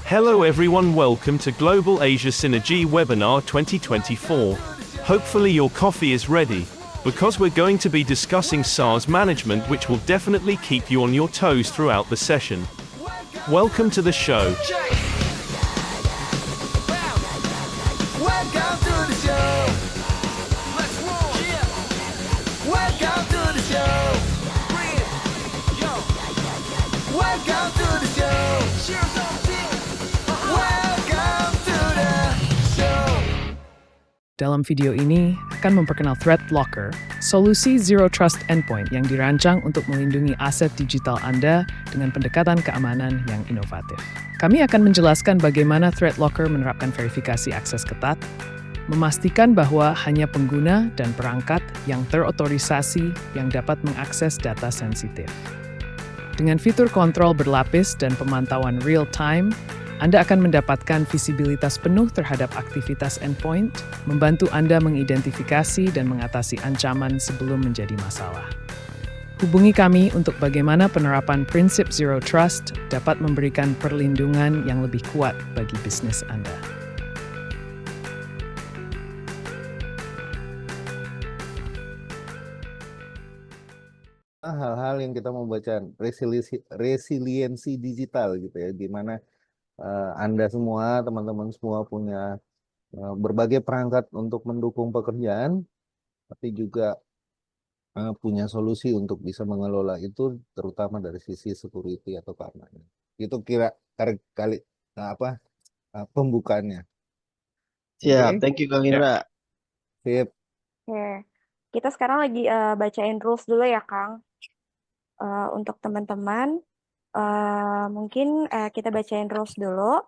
Hello everyone, welcome to Global Asia Synergy Webinar 2024. Hopefully your coffee is ready, because we're going to be discussing SaaS management, which will definitely keep you on your toes throughout the session. Welcome to the show. Welcome to the show. Let's roll. Yeah. Welcome to the show. Bring it. Yo. Welcome to the show. Cheers up, team. Welcome to the show. Dalam video ini akan memperkenal Threat Locker, solusi Zero Trust Endpoint yang dirancang untuk melindungi aset digital Anda dengan pendekatan keamanan yang inovatif. Kami akan menjelaskan bagaimana Threat Locker menerapkan verifikasi akses ketat, memastikan bahwa hanya pengguna dan perangkat yang terotorisasi yang dapat mengakses data sensitif. Dengan fitur kontrol berlapis dan pemantauan real-time, Anda akan mendapatkan visibilitas penuh terhadap aktivitas endpoint, membantu Anda mengidentifikasi dan mengatasi ancaman sebelum menjadi masalah. Hubungi kami untuk bagaimana penerapan prinsip Zero Trust dapat memberikan perlindungan yang lebih kuat bagi bisnis Anda. Hal-hal yang kita mau baca resiliensi digital gitu ya, di mana Anda semua, teman-teman semua punya berbagai perangkat untuk mendukung pekerjaan, tapi juga punya solusi untuk bisa mengelola itu, terutama dari sisi security atau keamanan. Itu kira kali pembukaannya. Siap, Oke? thank you Kang Indra. Sip. Oke, kita sekarang lagi bacain rules dulu ya, Kang. Untuk teman-teman, mungkin kita bacain rules dulu.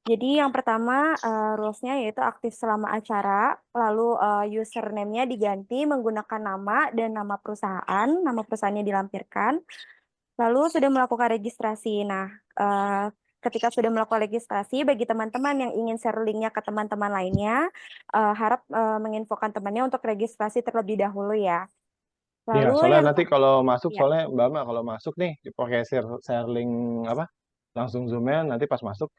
Jadi yang pertama rules-nya yaitu aktif selama acara, lalu username-nya diganti menggunakan nama dan nama perusahaannya dilampirkan, lalu sudah melakukan registrasi. Nah, ketika sudah melakukan registrasi, bagi teman-teman yang ingin share link-nya ke teman-teman lainnya, harap menginfokan temannya untuk registrasi terlebih dahulu ya. Iya, Lalu soalnya yang nanti kalau masuk, ya, soalnya Mbak Ma kalau masuk nih, dipakai share link langsung Zoom-nya, nanti pas masuk,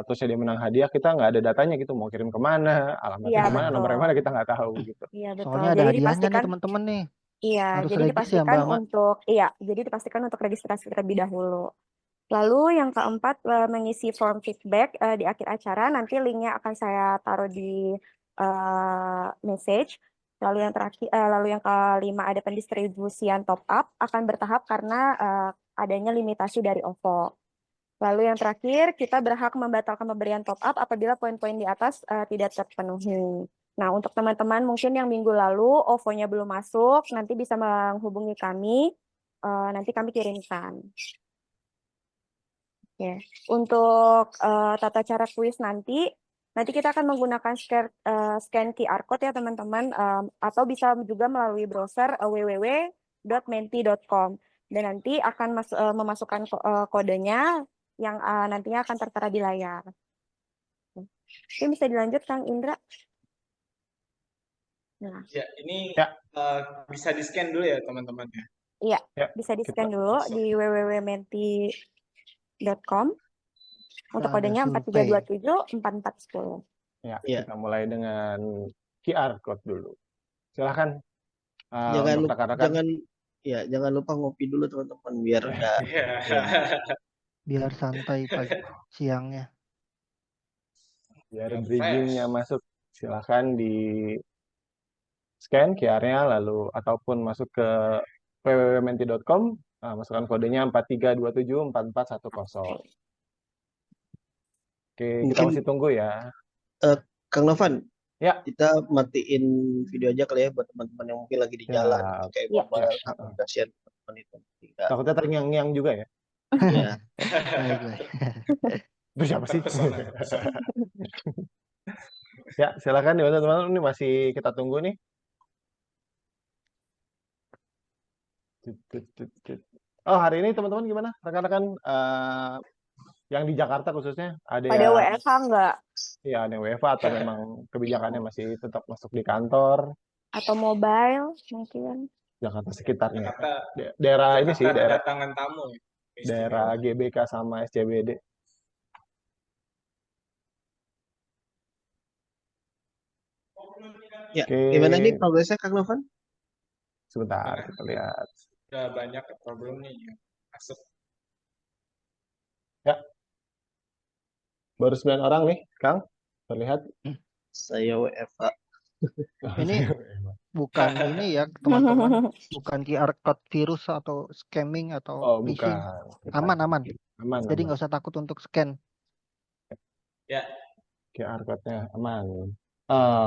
terus dia menang hadiah, kita nggak ada datanya gitu, mau kirim kemana, alamatnya iya kemana, nomornya betul. mana, kita nggak tahu gitu. Iya betul. Soalnya ada Jadi hadiahnya nih dipastikan, teman-teman nih. iya, Harus jadi regis ya dipastikan Mbak Ma. jadi dipastikan untuk registrasi terlebih dahulu. Lalu yang keempat, mengisi form feedback di akhir acara, nanti linknya akan saya taruh di message. Lalu yang kelima ada pendistribusian top up akan bertahap karena adanya limitasi dari OVO. Lalu yang terakhir, kita berhak membatalkan pemberian top up apabila poin-poin di atas tidak terpenuhi. Nah, untuk teman-teman mungkin yang minggu lalu OVO-nya belum masuk, nanti bisa menghubungi kami, nanti kami kirimkan. Oke. Untuk tata cara kuis nanti kita akan menggunakan scan QR code ya teman-teman, atau bisa juga melalui browser www.menti.com, dan nanti akan memasukkan kodenya yang nantinya akan tertera di layar. Oke, bisa dilanjut Kang Indra. Nah, Ya, ini Ya. bisa di-scan dulu ya teman-teman ya. iya, Ya, bisa di-scan kita dulu masuk. di www.menti.com. Untuk Ada kodenya survei. 43274410. Ya, Iya. kita mulai dengan QR code dulu. Silahkan Jangan untuk lupa, rekan-rekan. jangan lupa ngopi dulu teman-teman biar nggak Iya. Biar santai pagi siangnya. Biar Yang bridging-nya fresh. masuk, silahkan di scan QR-nya lalu ataupun masuk ke www.menti.com, masukkan kodenya 43274410. Oke, kita Mungkin masih tunggu ya. Kang Novan, Ya. kita matiin video aja kali ya buat teman-teman yang mungkin lagi di jalan Ya. pakai Ya. mobile, Ya. kasihan teman-teman itu. Tidak. Takutnya terngiang-ngiang juga ya. Ya. Baik. Itu siapa sih? Terpesona. Ya, silakan nih teman-teman, ini masih kita tunggu nih. Oh, hari ini teman-teman gimana? Rekan-rekan yang di Jakarta khususnya ada Pada yang WFH enggak? ya ada yang WFH atau memang kebijakannya masih tetap masuk di kantor Atau mobile mungkin? Jakarta sekitarnya. Jakarta, Daerah ini sih, Jakarta daerah kedatangan tamu ya. daerah Istimewa. GBK sama SCBD. Ya, Oke, gimana nih progresnya Kang Novan? sebentar Gimana? kita lihat. Udah banyak atau belum nih yang masuk? Ya, baru 9 orang nih, Kang. Terlihat. Saya WFA. Ini bukan ini ya teman-teman, bukan QR code virus atau scamming atau Oh, phishing. bukan. Aman, aman. Aman, Jadi aman. nggak usah takut untuk scan. Ya, QR code-nya aman.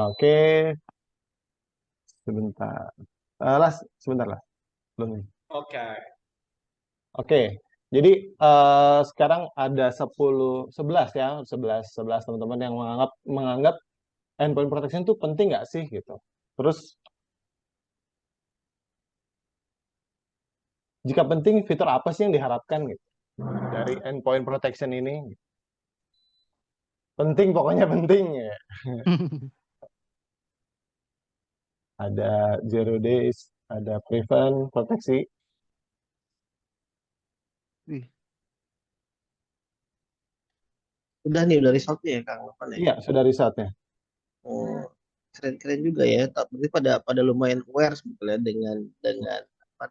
Oke, sebentar. Las, sebentar lah. Belum nih. oke. Oke, jadi sekarang ada 11 ya, 11 teman-teman yang menganggap endpoint protection itu penting nggak sih gitu. Terus jika penting, fitur apa sih yang diharapkan gitu dari endpoint protection ini? Penting, pokoknya penting ya. Ada zero days, ada prevent, proteksi. Wih, Udah nih, udah resultnya ya Kang Novan ya. Iya, sudah risetnya. Oh, keren-keren juga ya. Berarti pada lumayan aware sebetulnya dengan apa,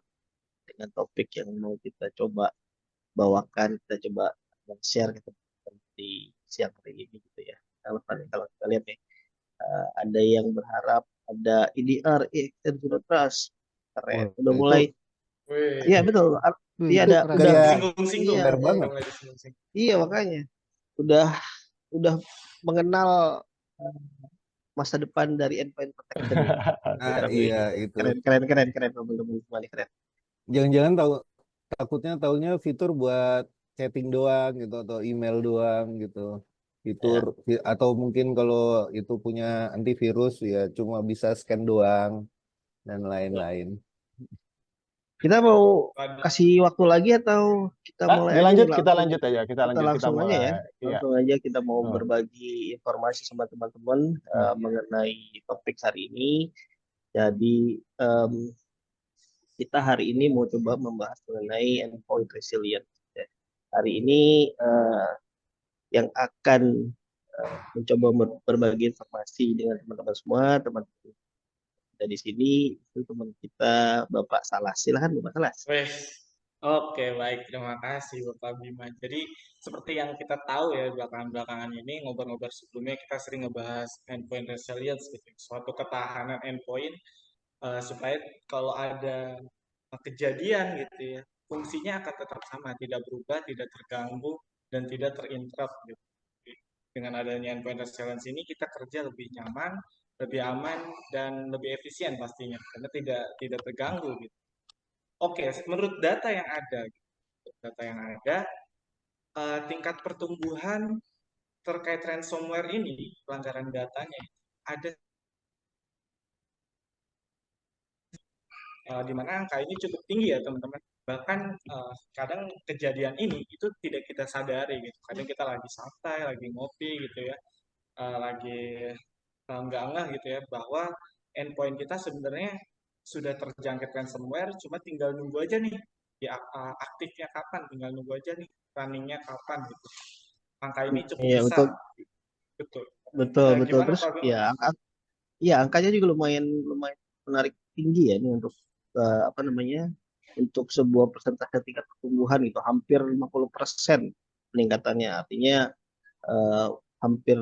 dengan topik yang mau kita coba bawakan, kita coba share ke teman-teman di siang hari ini gitu ya. Kalau kita lihat nih, ada yang berharap ada EDR, Extend Zero Trust, keren. Wah, Udah itu mulai, iya Wih, betul. wih, Iya itu ada, keren. udah, gaya singgung-singgung. iya, benar banget. Mulai disinggung-singgung. iya makanya udah udah mengenal eh, masa depan dari endpoint protection ini. Ah, Wih, iya itu. keren, keren, keren, keren, teman-teman semua nih, keren. Jangan-jangan takutnya taunya fitur buat chatting doang gitu atau email doang gitu. Fitur Ya. atau mungkin kalau itu punya antivirus ya cuma bisa scan doang dan lain-lain. Kita mau Pada kasih waktu lagi atau kita Ah, mulai aja nih dilanjut, kita langsung? lanjut aja, kita Kita lanjut, kita langsung aja mulai. ya. Iya. Langsung aja kita mau Oh. berbagi informasi sama teman-teman Hmm. mengenai topik hari ini. Jadi kita hari ini mau coba membahas mengenai endpoint resilience. Ya. Hari ini yang akan mencoba berbagi informasi dengan teman-teman semua, teman-teman kita di sini itu teman kita Bapak Salas. Silahkan Bapak Salas. Wes, oke baik, terima kasih Bapak Bima. Jadi seperti yang kita tahu ya belakangan-belakangan ini ngobrol-ngobrol sebelumnya kita sering ngebahas endpoint resilience gitu, suatu ketahanan endpoint supaya kalau ada kejadian gitu ya, fungsinya akan tetap sama, tidak berubah, tidak terganggu dan tidak terinterrupt gitu. Dengan adanya endpoint resilience ini kita kerja lebih nyaman, lebih aman dan lebih efisien pastinya karena tidak terganggu gitu. Oke, menurut data yang ada, tingkat pertumbuhan terkait ransomware ini, pelanggaran datanya, ada di mana angka ini cukup tinggi ya teman-teman. Bahkan kadang kejadian ini itu tidak kita sadari gitu. Kadang kita lagi santai, lagi ngopi gitu ya, lagi nggak ngeh gitu ya bahwa endpoint kita sebenarnya sudah terjangkit ransomware, cuma tinggal nunggu aja nih ya aktifnya kapan, tinggal nunggu aja nih runningnya kapan gitu. Angka ini cukup Iya besar, betul, betul. betul, betul. Gimana Terus Pak Bima? ya iya angkanya juga lumayan lumayan menarik tinggi ya ini untuk apa namanya untuk sebuah persentase tingkat pertumbuhan gitu hampir 50% peningkatannya artinya eh, hampir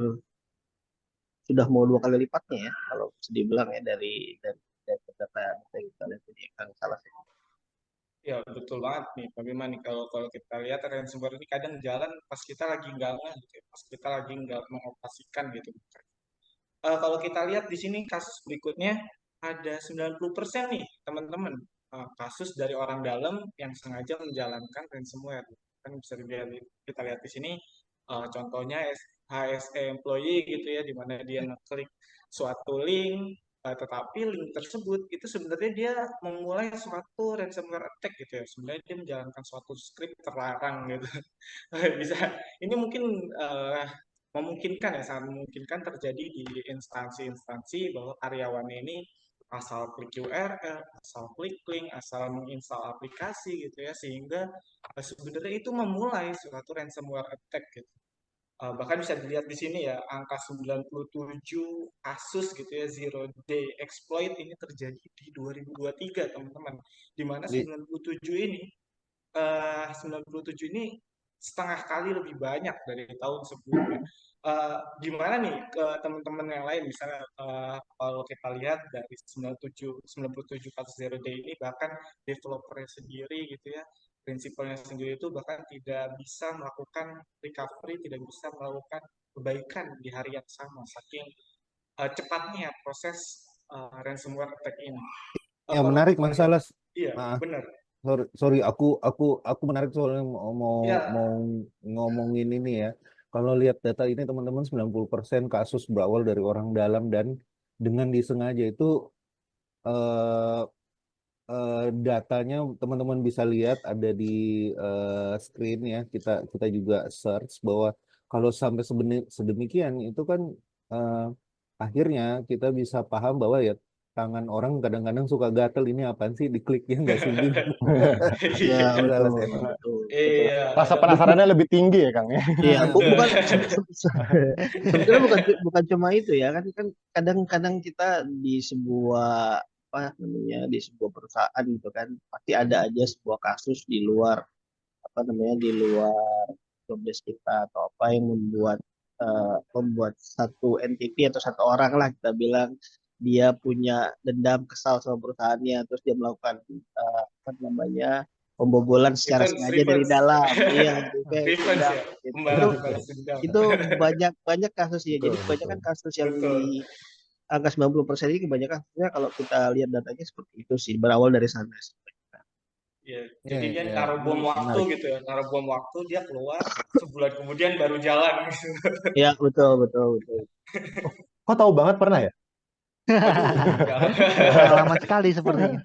sudah mau 2 kali lipatnya ya kalau bisa dibilang ya dari data yang kita lihat ini kan salah satu. Ya betul banget nih Pak Bima nih kalau kalau kita lihat ransomware ini kadang jalan pas kita lagi nggak ngeh gitu ya, pas kita lagi nggak mengoperasikan gitu. Kalau kita lihat di sini kasus berikutnya ada 90% nih teman-teman. Kasus dari orang dalam yang sengaja menjalankan ransomware. Kan bisa dilihat, kita lihat di sini contohnya HSE employee gitu ya, di mana dia ngeklik suatu link, tetapi link tersebut itu sebenarnya dia memulai suatu ransomware attack gitu ya. Sebenarnya dia menjalankan suatu script terlarang gitu. Bisa, ini mungkin memungkinkan ya, sangat memungkinkan terjadi di instansi-instansi bahwa karyawannya ini asal klik URL, asal klik link, asal menginstal aplikasi gitu ya, sehingga sebenarnya itu memulai suatu ransomware attack gitu. Bahkan bisa dilihat di sini ya, angka 97 kasus gitu ya, zero day exploit ini terjadi di 2023, teman-teman. Di mana Di, 97 ini setengah kali lebih banyak dari tahun sebelumnya. Gimana nih ke teman-teman yang lain, misalnya kalau kita lihat dari 97 kasus zero day ini, bahkan developernya sendiri gitu ya, prinsipalnya sendiri itu bahkan tidak bisa melakukan recovery, tidak bisa melakukan perbaikan di hari yang sama, saking cepatnya proses ransomware attack ini. yang Kalau menarik kita lihat, masalah, iya maaf, benar, sorry, aku menarik soalnya mau mau ya mau ngomongin ini ya. Kalau lihat data ini teman-teman 90% kasus berawal dari orang dalam dan dengan disengaja itu eh, datanya teman-teman bisa lihat ada di screen ya. Kita juga search bahwa kalau sampai sedemikian itu kan eh, akhirnya kita bisa paham bahwa ya tangan orang kadang-kadang suka gatel ini apaan sih dikliknya nggak sungguh. Ya, iya, Salah betul, saya. betul, betul. iya, Rasa ada penasarannya lebih tinggi ya, Kang ya. Iya, Nah, bukan benar. sebetulnya bukan cuma itu ya, kan kan kadang-kadang kita di sebuah apa namanya di sebuah perusahaan gitu kan pasti ada aja sebuah kasus di luar apa namanya di luar jobdesk kita atau apa yang membuat satu entity atau satu orang lah kita bilang dia punya dendam kesal sama perusahaannya terus dia melakukan apa namanya pembobolan secara Revenge, sengaja dari revenge. dalam, iya, revenge, Revenge dendam ya, gitu. membalas dendam. Itu banyak banyak kasusnya. Betul, Jadi betul. kebanyakan kasus yang Betul. di angka 90% ini kebanyakan kasusnya kalau kita lihat datanya seperti itu sih, berawal dari sana sih. Ya, ya, jadi dia ya, naruh ini bom waktu menarik. gitu ya, naruh bom waktu, dia keluar, sebulan kemudian baru jalan gitu. Ya, betul, betul, betul. Oh, kok tahu banget pernah ya? Waduh, jangan. Pengalaman sekali sepertinya.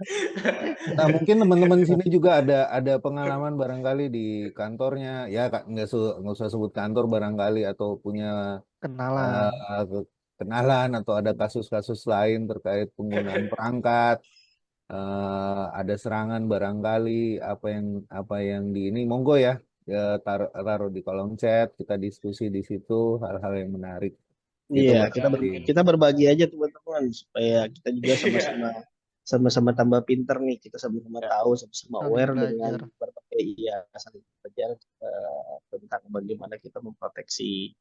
Nah, mungkin teman-teman di sini juga ada pengalaman barangkali di kantornya, ya Kak, nggak usah sebut kantor barangkali atau punya Kenalan. kenalan atau ada kasus-kasus lain terkait penggunaan perangkat, ada serangan barangkali apa yang di ini, monggo ya, ya taruh di kolom chat, kita diskusi di situ hal-hal yang menarik itu Iya, Ya barangkali. mungkin, kita berbagi aja teman-teman supaya kita juga iya, sama-sama tambah pinter nih, kita sama-sama Ya. tahu, sama-sama Saling aware dengan belajar. berbagai iya saling belajar tentang bagaimana kita memproteksi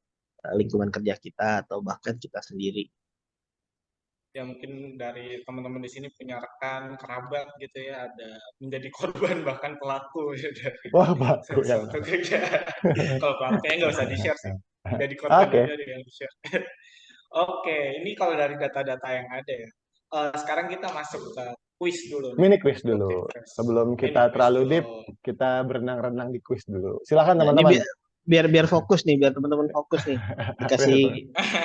lingkungan kerja kita atau bahkan kita sendiri. ya mungkin dari teman-teman di sini punya rekan, kerabat gitu ya, ada menjadi korban bahkan pelaku ya, dari Wah, baku yang. suatu kerjaan. Kalau pelakunya nggak usah di-share sih, jadi korban Oke, aja deh yang di-share. Oke, ini kalau dari data-data yang ada ya. Sekarang kita masuk ke quiz dulu nih mini quiz untuk dulu. refresh. Sebelum Mini kita quiz terlalu dulu. deep, kita berenang-renang di quiz dulu. Silakan Nah, ini teman-teman. biar fokus nih, biar teman-teman fokus nih. Dikasih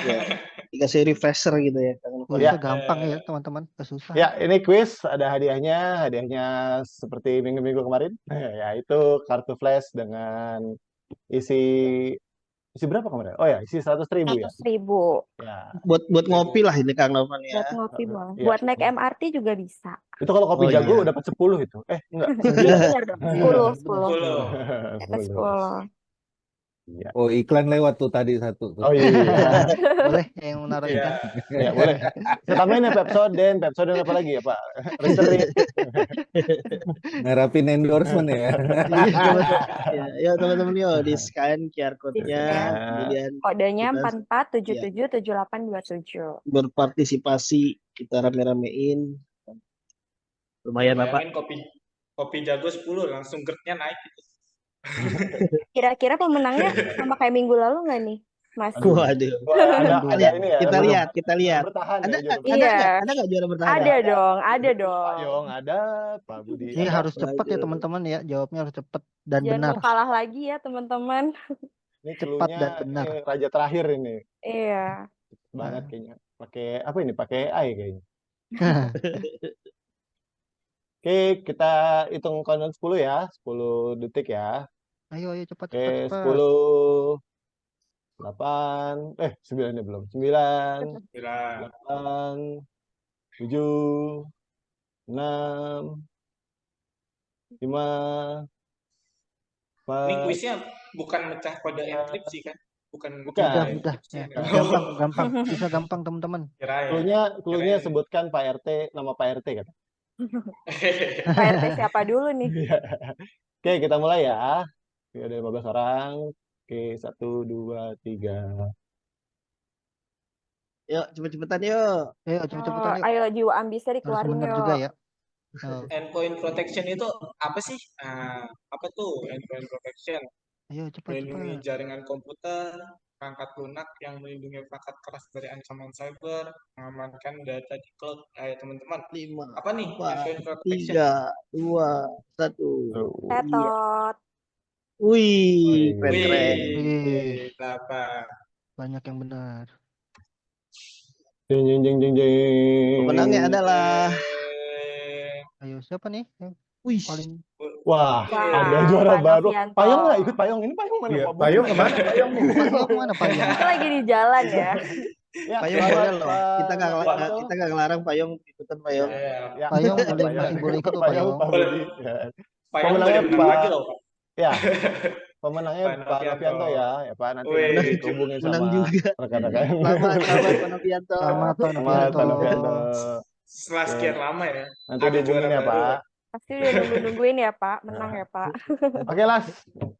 ya, dikasih refresher gitu ya. Jangan lupa. Kuisnya Ya, gampang ya Eh, teman-teman, gak susah. ya, ini quiz ada hadiahnya. Hadiahnya seperti minggu-minggu kemarin, yaitu kartu flash dengan isi isi berapa kemarin? Oh ya, isi 100.000 ya. 100.000. Ya, Buat ngopi 100.000. lah ini Kang Novan Buat ya. ngopi boleh. ya. Buat naik MRT juga bisa. Itu kalau kopi Oh jago iya. dapat 10 itu. Enggak, Iya 9. benar dong. Iya, 10, benar 10. 10. 10. 10. 10. Iya. Oh, iklan lewat tuh tadi satu tuh. Oh iya. Boleh yang menaruh Iya. iklan. Ya, boleh. Kita tambahin ya Pepsodent apa lagi ya, Pak? Listerin. Ngarapin endorsement ya. Iya, teman-teman. Ya, yuk teman-teman yuk di scan QR Di code-nya, scan. kemudian Kodenya kita ya, 44777827. berpartisipasi, kita rame-ramein. Lumayan lah Pak. Bayangin kopi kopi jago 10 langsung gerdnya naik gitu. Kira-kira pemenangnya sama kayak minggu lalu nggak nih, Mas? Aduh. Waduh. Wah, ada Ada, ini ya. kita juara- lihat, kita juara lihat. bertahan Ada ya, juara ada bertahan. Iya, nggak? Ada nggak juara bertahan? ada dong, ada Pak dong. Yong ada, Pak Budi Ini ada. harus cepat ya Waduh. teman-teman ya, jawabnya harus cepat dan Jangan benar. mau kalah lagi ya teman-teman. Ini Cepat cluenya dan benar. ini raja terakhir ini. Iya. Banget Nah. kayaknya. Pakai apa ini? Pakai AI kayaknya. Oke, kita hitung countdown 10 ya. 10 detik ya. Ayo cepat Oke, cepat cepat. 10, 8, 9 nya belum. 9, Gila. 8, 7, 6, 5, Ini 4, kuisnya bukan mecah kode enkripsi kan? bukan Bukan. Udah, tipsnya ya. nih. Gampang, bisa gampang teman-teman. Kirain. Cluenya sebutkan Pak RT, nama Pak RT kata. Pak RT siapa dulu nih? Iya. Oke, kita mulai ya. Oke, ada 15 orang. Oke, 1, 2, 3. Yuk, cepet-cepetan yuk. Ayo cepet-cepetan yuk. Ayo jiwa ambisnya Harus dikeluarin benar juga yuk. ya. Oh, Endpoint protection itu apa sih? Apa tuh endpoint protection? ayo cepat. Melindungi jaringan komputer, perangkat lunak yang melindungi perangkat keras dari ancaman cyber, mengamankan data di cloud. Ayo teman-teman, 5, apa nih 4, endpoint protection? 3, 2, 1. Iya. Tetot. Wih, keren-keren. Wih, apa? Banyak yang benar. Jeng jeng jeng jeng jeng. Pemenangnya adalah Ayo siapa nih? Yang Wih, paling Wah, Wah, ada juara Pak baru. Novianto. Payung nggak ikut Payung? Ini Payung mana? Iya, Pak? Payung kemana? Payung nih. Payung kemana Payung? Itu lagi di jalan ya. Ya, Payung selamat, boleh loh. Pak Kita nggak Novianto. kita nggak ngelarang Payung ikutan Payung. Ya, Ya, Payung Pak boleh Payung. masih boleh ikut kok Payung, Payung. Pak Budi. Ya. Payung Pemenangnya boleh menang lagi Pak. loh, Pak. Ya, pemenangnya Pak Pak Novianto ya. Ya Pak, nanti Wih. dihubungin Menang sama juga. rekan-rekan. Selamat Pak Novianto. Selamat Pak Selamat Pak Novianto. Novianto. Setelah sekian lama ya, Nanti ada juara dihubungin ya baru. Pak. Pasti udah nungguin ya Pak. Menang ya Pak. Oke Las,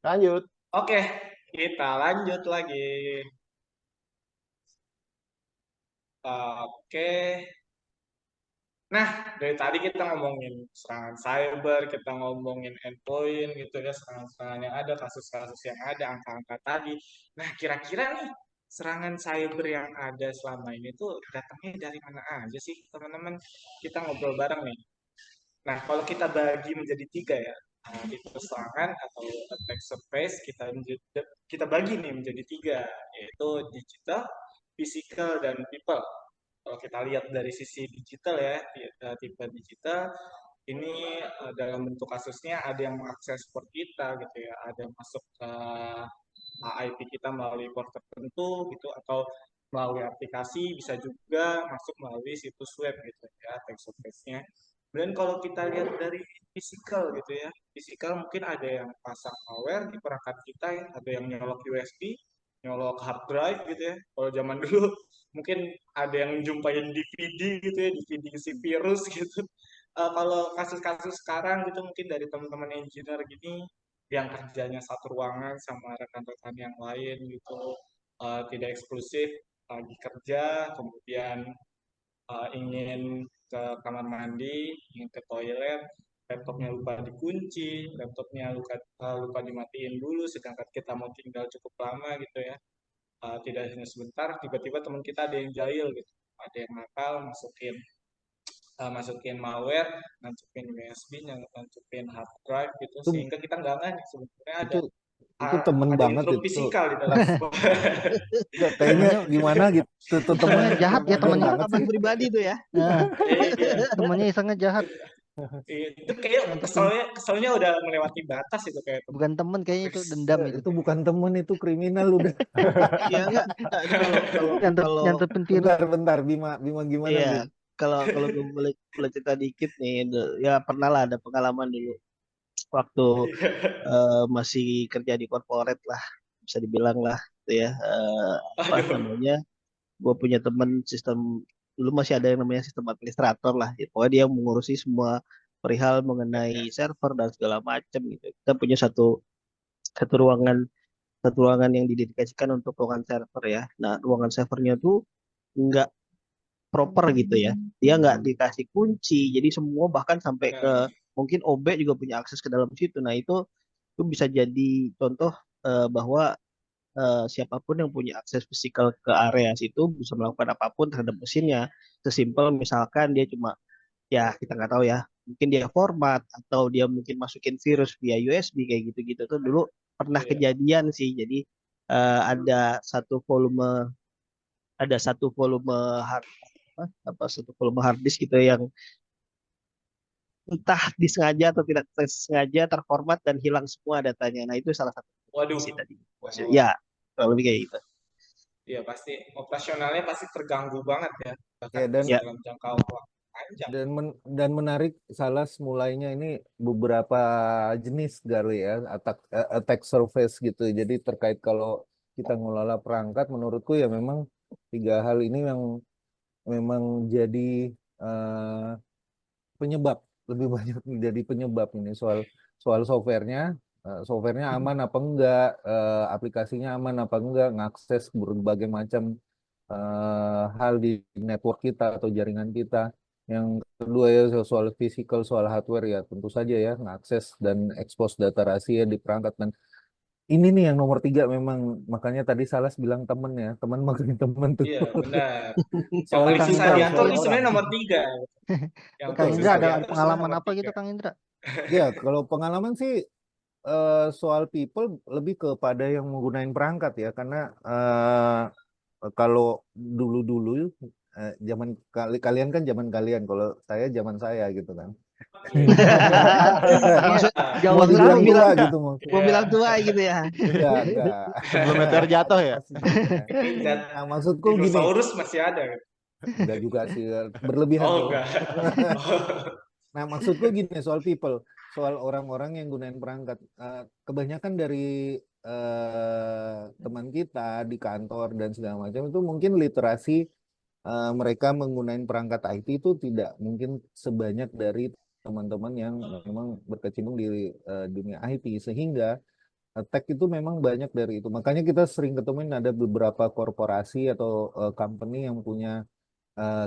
lanjut. Oke, kita lanjut lagi. Oke. Nah, dari tadi kita ngomongin serangan cyber, kita ngomongin endpoint gitu ya, serangan-serangan yang ada, kasus-kasus yang ada, angka-angka tadi. Nah, kira-kira nih, serangan cyber yang ada selama ini tuh datangnya dari mana aja sih, teman-teman? Kita ngobrol bareng nih. Nah, kalau kita bagi menjadi tiga ya, itu serangan atau attack surface, kita bagi nih menjadi tiga, yaitu digital, physical, dan people. Kalau kita lihat dari sisi digital ya, tipe digital ini dalam bentuk kasusnya ada yang mengakses port kita gitu ya, ada yang masuk ke IP kita melalui port tertentu gitu atau melalui aplikasi, bisa juga masuk melalui situs web gitu ya, attack surface-nya. Kemudian kalau kita lihat dari physical gitu ya, physical mungkin ada yang pasang malware di perangkat kita ya, ada yang nyolok USB, nyolok hard drive gitu ya. Kalau zaman dulu mungkin ada yang jumpain DVD gitu ya, DVD si virus gitu. Kalau kasus-kasus sekarang gitu mungkin dari teman-teman engineer gini yang kerjanya satu ruangan sama rekan-rekan yang lain gitu, tidak eksklusif, lagi kerja, kemudian ingin ke kamar mandi, ingin ke toilet, laptopnya lupa dikunci, laptopnya lupa dimatiin dulu, sedangkan kita mau tinggal cukup lama gitu ya. Tidak hanya sebentar, tiba-tiba teman kita ada yang jahil gitu, ada yang nakal, masukin malware, nancepin USB, nancepin hard drive gitu, Itu sehingga kita nggak ngeh sebenarnya ada itu temen ada banget intrusi itu. fisikal di dalam. Nggak, kayaknya gimana gitu tuh Temennya jahat ya ajar temennya. banget sih. Pengalaman pribadi tuh ya. Nah, Iya. temennya isengnya jahat. Itu kayak keselnya udah melewati batas itu kayak temen. Bukan temen kayaknya itu dendam itu. Itu bukan temen, itu kriminal udah. Iya enggak. Ini kalau Yang terpentir. Bentar, Bima gimana iya, Bim? kalau gue boleh cerita dikit nih, ya pernah lah ada pengalaman dulu waktu masih kerja di corporate lah, bisa dibilang lah, gitu ya. Apa namanya? Gue punya teman sistem dulu masih ada yang namanya sistem administrator lah. Pokoknya dia mengurusi semua perihal mengenai server dan segala macam gitu. Kita punya satu ruangan yang didedikasikan untuk ruangan server ya. Nah, ruangan servernya tuh nggak proper gitu ya. Dia nggak dikasih kunci. Jadi semua bahkan sampai ke mungkin OB juga punya akses ke dalam situ. Nah, itu bisa jadi contoh bahwa siapapun yang punya akses fisikal ke area situ bisa melakukan apapun terhadap mesinnya. Sesimpel misalkan dia cuma ya kita nggak tahu ya, mungkin dia format atau dia mungkin masukin virus via USB kayak gitu-gitu tuh dulu pernah kejadian sih. Jadi ada satu volume satu volume hard disk gitu yang entah disengaja atau tidak sengaja terformat dan hilang semua datanya. Nah, itu salah satu sih tadi. Ya, kurang lebih kayak gitu. Iya, pasti operasionalnya pasti terganggu banget ya, bahkan dan dalam jangka waktu panjang. dan menarik, Salas mulainya ini beberapa jenis Garli ya, attack surface gitu. Jadi terkait kalau kita ngelola perangkat, menurutku ya memang 3 hal ini yang memang jadi eh, penyebab, lebih banyak menjadi penyebab ini soal soal softwarenya. Softwarenya aman apa enggak, aplikasinya aman apa enggak, ngakses berbagai macam hal di network kita atau jaringan kita. Yang kedua ya soal physical, soal hardware ya tentu saja ya ngakses dan expose data rahasia di perangkat. Dan ini nih yang nomor 3 memang, makanya tadi Salas bilang temen ya, teman makin temen tuh. Iya, benar. Yang Soal paling Kang susah Indra, diatur soal ini orang. sebenarnya nomor 3. Yang Kang paling Indra susah ada diatur sebenarnya pengalaman nomor apa gitu 3. Kang Indra? Ya, kalau pengalaman sih soal people lebih kepada yang menggunakan perangkat ya, karena kalau dulu-dulu zaman kalian kan zaman kalian, kalau saya zaman saya gitu kan. Maksud Mau Jauh sekali dibilang tua ya. gitu mau Iya. bilang tua gitu ya. enggak. Sebelum meteor jatuh ya. Pastinya. Ini Nah, maksudku gini, dinosaurus masih ada gitu. enggak juga sih, berlebihan Oh, tuh. enggak. Oh. Nah, maksudku gini soal people, soal orang-orang yang gunain perangkat. Kebanyakan dari teman kita di kantor dan segala macam itu mungkin literasi mereka menggunakan perangkat IT itu tidak mungkin sebanyak dari teman-teman yang memang berkecimpung di dunia IT, sehingga tech itu memang banyak dari itu. Makanya kita sering ketemuin ada beberapa korporasi atau company yang punya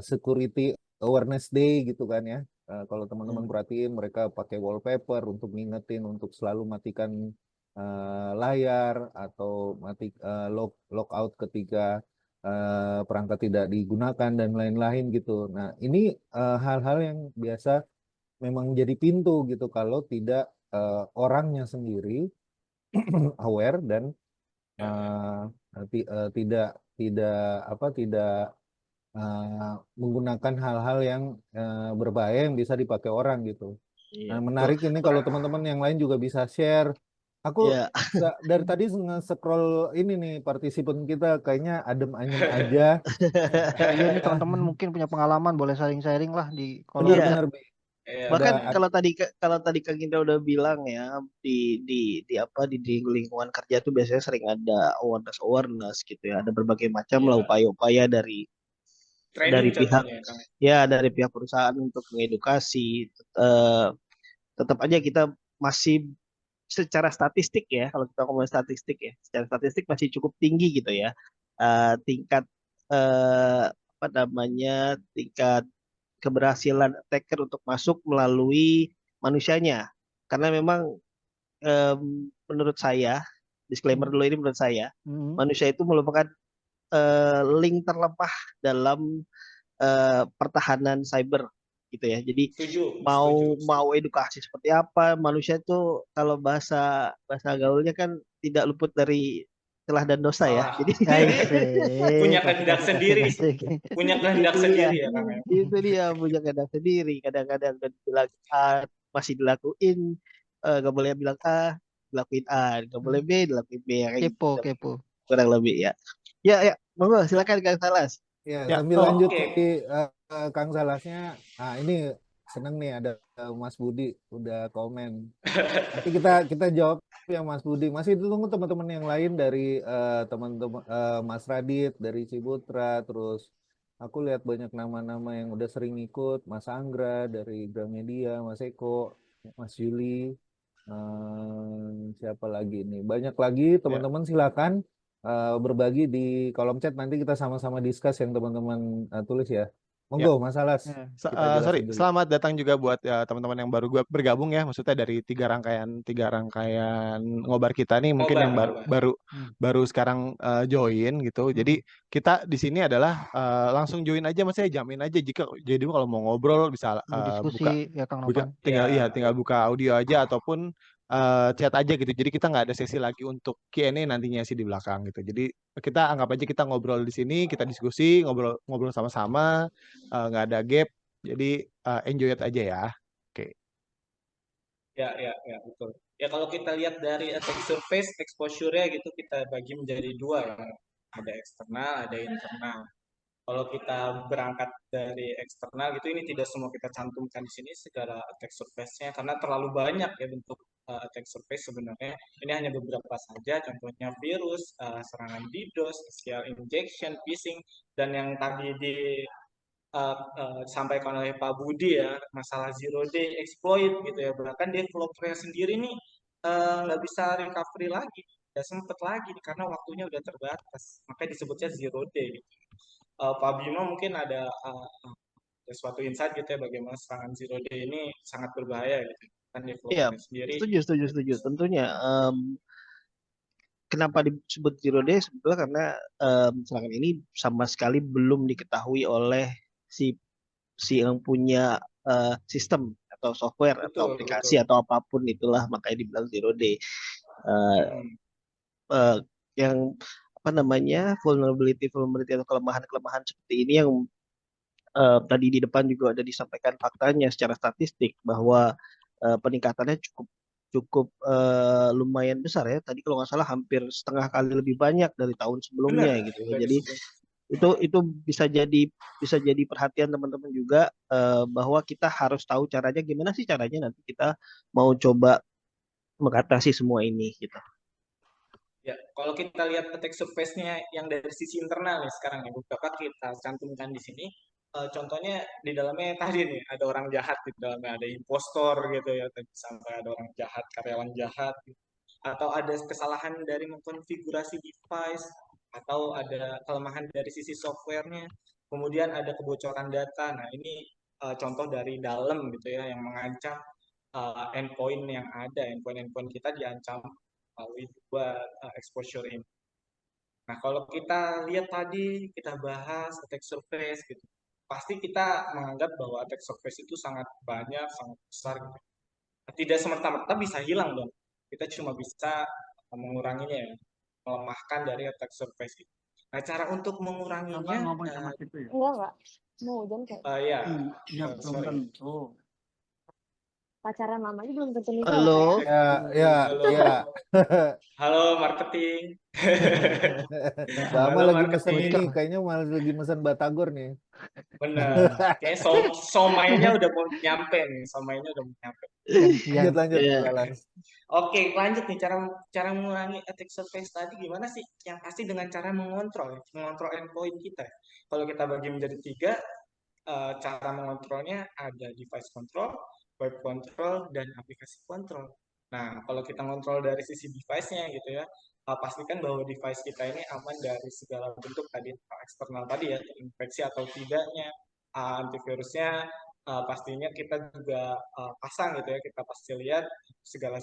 security awareness day gitu kan ya. Kalau teman-teman perhatiin mereka pakai wallpaper untuk ngingetin untuk selalu matikan layar atau log out ketika perangkat tidak digunakan dan lain-lain gitu. Nah, ini hal-hal yang biasa memang jadi pintu gitu kalau tidak orangnya sendiri aware dan Ya, ya. tidak tidak apa tidak menggunakan hal-hal yang berbahaya yang bisa dipakai orang gitu. Iya, Nah, betul. menarik ini kalau teman-teman yang lain juga bisa share. Aku Iya. dari tadi nge-scroll ini nih partisipan kita kayaknya adem-anyem aja. Iya nih teman-teman mungkin punya pengalaman, boleh sharing-sharing lah di kolom Iya. chat. Benar-benar Iya, ada Bahkan benar. kalau tadi Kang Indra udah bilang ya, di apa di lingkungan kerja tuh biasanya sering ada awareness gitu ya, ada berbagai macam lah Iya. upaya-upaya dari Training pihak, contohnya, Kang. ya dari pihak perusahaan untuk mengedukasi. eh, Tetap aja kita masih secara statistik ya, kalau kita ngomong statistik ya, secara statistik masih cukup tinggi gitu ya. Tingkat apa namanya, tingkat keberhasilan attacker untuk masuk melalui manusianya. Karena memang menurut saya, disclaimer dulu, ini menurut saya, Hmm. manusia itu merupakan link terlemah dalam pertahanan cyber gitu ya. Jadi Setuju, mau setuju. mau edukasi seperti apa, manusia itu kalau bahasa bahasa gaulnya kan tidak luput dari celah dan dosa ya. Salah. Jadi Punya Asik, kehendak asik, asik, sendiri. asik. Punya itu kehendak dia, sendiri ya, Kang. Ya. itu dia punya kehendak sendiri. Kadang-kadang udah bilang A masih dilakuin, nggak boleh bilang A, dilakuin A, nggak boleh B, dilakuin B, ya, kayak Kepo, gitu kepo. kurang lebih ya. Ya, ya, monggo silakan Kang Salas. ya Ya, sambil lanjut Oke. di Kang Salasnya. Nah, ini seneng nih ada Mas Budi udah komen. Nanti kita jawab ya Mas Budi. Masih ditunggu teman-teman yang lain dari teman-teman Mas Radit dari Ciputra, terus aku lihat banyak nama-nama yang udah sering ikut, Mas Anggra dari Gramedia, Mas Eko, Mas Yuli, siapa lagi nih? Banyak lagi ya. teman-teman silakan berbagi di kolom chat, nanti kita sama-sama discuss yang teman-teman tulis ya. Ya. Monggo Mas Alas, kita Sorry, jelasin dulu. selamat datang juga buat ya, teman-teman yang baru bergabung ya. Maksudnya dari tiga rangkaian ngobar kita nih, mungkin yang Ngobar. baru sekarang join gitu. Jadi kita di sini adalah langsung join aja, maksudnya jamin aja jika jadi kalau mau ngobrol bisa Berdiskusi buka ya Kang Novan. tinggal buka audio aja ataupun chat aja gitu. Jadi kita nggak ada sesi lagi untuk Q&A nantinya sih di belakang gitu. Jadi kita anggap aja kita ngobrol di sini, kita diskusi, ngobrol sama-sama, nggak ada gap. Jadi enjoy it aja ya. Oke. Ya, betul. Ya kalau kita lihat dari attack surface, exposure-nya gitu kita bagi menjadi 2 ya. Ada eksternal, ada internal. Kalau kita berangkat dari eksternal gitu, ini tidak semua kita cantumkan di sini segala attack surface-nya karena terlalu banyak ya bentuk attack surface sebenarnya. Ini hanya beberapa saja, contohnya virus, serangan DDoS, SQL injection, phishing, dan yang tadi disampaikan oleh Pak Budi ya, masalah zero day exploit gitu ya. Bahkan developernya sendiri nih nggak bisa recovery lagi, nggak sempet lagi karena waktunya udah terbatas. Makanya disebutnya zero day. Pak Bima mungkin ada suatu insight gitu ya bagaimana serangan zero day ini sangat berbahaya gitu. Kan Iya, developernya sendiri. setuju. Tentunya kenapa disebut zero day sebetulnya karena serangan ini sama sekali belum diketahui oleh si yang punya sistem atau software atau Betul, aplikasi betul. atau apapun itulah, makanya dibilang zero day. Eh, Hmm, eh, yang apa namanya, vulnerability atau kelemahan seperti ini yang tadi di depan juga ada disampaikan faktanya secara statistik bahwa peningkatannya cukup cukup lumayan besar ya. Tadi kalau nggak salah hampir setengah kali lebih banyak dari tahun benar sebelumnya gitu ya. dari Jadi sebelum. itu bisa jadi perhatian teman-teman juga, bahwa kita harus tahu caranya, gimana sih caranya nanti kita mau coba mengatasi semua ini gitu. Ya, kalau kita lihat attack surface-nya yang dari sisi internal nih sekarang ya, beberapa kita cantumkan di sini. Contohnya di dalamnya tadi nih, ada orang jahat di dalamnya, ada impostor gitu ya, tadi sampai ada orang jahat, karyawan jahat, gitu. Atau ada kesalahan dari mengkonfigurasi device, atau ada kelemahan dari sisi softwarenya, kemudian ada kebocoran data. Nah, ini contoh dari dalam gitu ya, yang mengancam endpoint yang ada, endpoint kita diancam melalui dua exposure ini. Nah, kalau kita lihat tadi, kita bahas attack surface gitu. Pasti kita menganggap bahwa attack surface itu sangat banyak, sangat besar gitu. Tidak semerta-merta bisa hilang dong. Kita cuma bisa menguranginya ya, melemahkan dari attack surface itu. Nah, cara untuk menguranginya, Enggak. Mau hujan kayak ya, Ya belum sorry. tentu. pacaran lama aja belum tentu nikah ya, Halo, Kak. Ya, Halo, ya. halo marketing. Bama Halo lagi mesen ini, marketing. kayaknya malah lagi mesen batagor nih. Bener. Kayak somainya udah mau nyampe nih, somainya udah mau nyampe. Lanjut, lanjut, ya. silakan. Oke, lanjut nih cara cara mengurangi attack surface tadi gimana sih? Yang pasti dengan cara mengontrol endpoint kita. Kalau kita bagi menjadi tiga, cara mengontrolnya ada device control, web control, dan aplikasi control. Nah, kalau kita ngontrol dari sisi device-nya gitu ya, pastikan bahwa device kita ini aman dari segala bentuk tadi eksternal tadi ya, infeksi atau tidaknya, antivirusnya pastinya kita juga pasang gitu ya, kita pasti lihat segala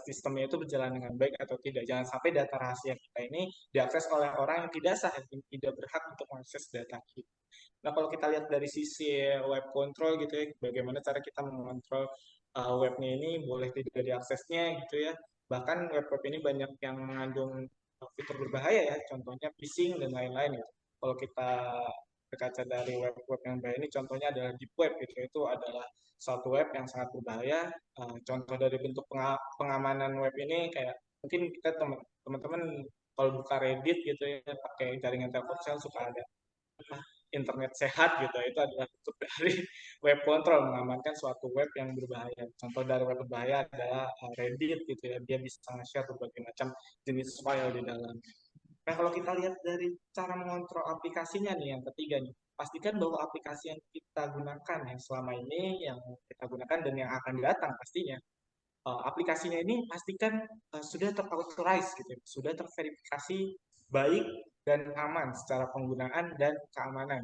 sistemnya itu berjalan dengan baik atau tidak. Jangan sampai data rahasia kita ini diakses oleh orang yang tidak sah, yang tidak berhak untuk mengakses data kita. Nah, kalau kita lihat dari sisi web control gitu ya, bagaimana cara kita mengontrol webnya ini boleh tidak diaksesnya gitu ya. Bahkan web-web ini banyak yang mengandung fitur berbahaya ya, contohnya phishing dan lain-lain gitu. Kalau kita berkaca dari web-web yang berbahaya ini, contohnya adalah deep web gitu. Itu adalah suatu web yang sangat berbahaya. Contoh dari bentuk pengamanan web ini kayak mungkin kita teman-teman kalau buka Reddit gitu ya, pakai jaringan Telkomsel suka ada internet sehat gitu, itu adalah bentuk dari web control, mengamankan suatu web yang berbahaya. Contoh dari web berbahaya adalah Reddit gitu ya, dia bisa nge-share berbagai macam jenis file di dalam. Nah, kalau kita lihat dari cara mengontrol aplikasinya nih, yang ketiga nih, pastikan bahwa aplikasi yang kita gunakan yang selama ini, yang kita gunakan dan yang akan datang pastinya, aplikasinya ini pastikan sudah terauthorize gitu, sudah terverifikasi baik dan aman secara penggunaan dan keamanan.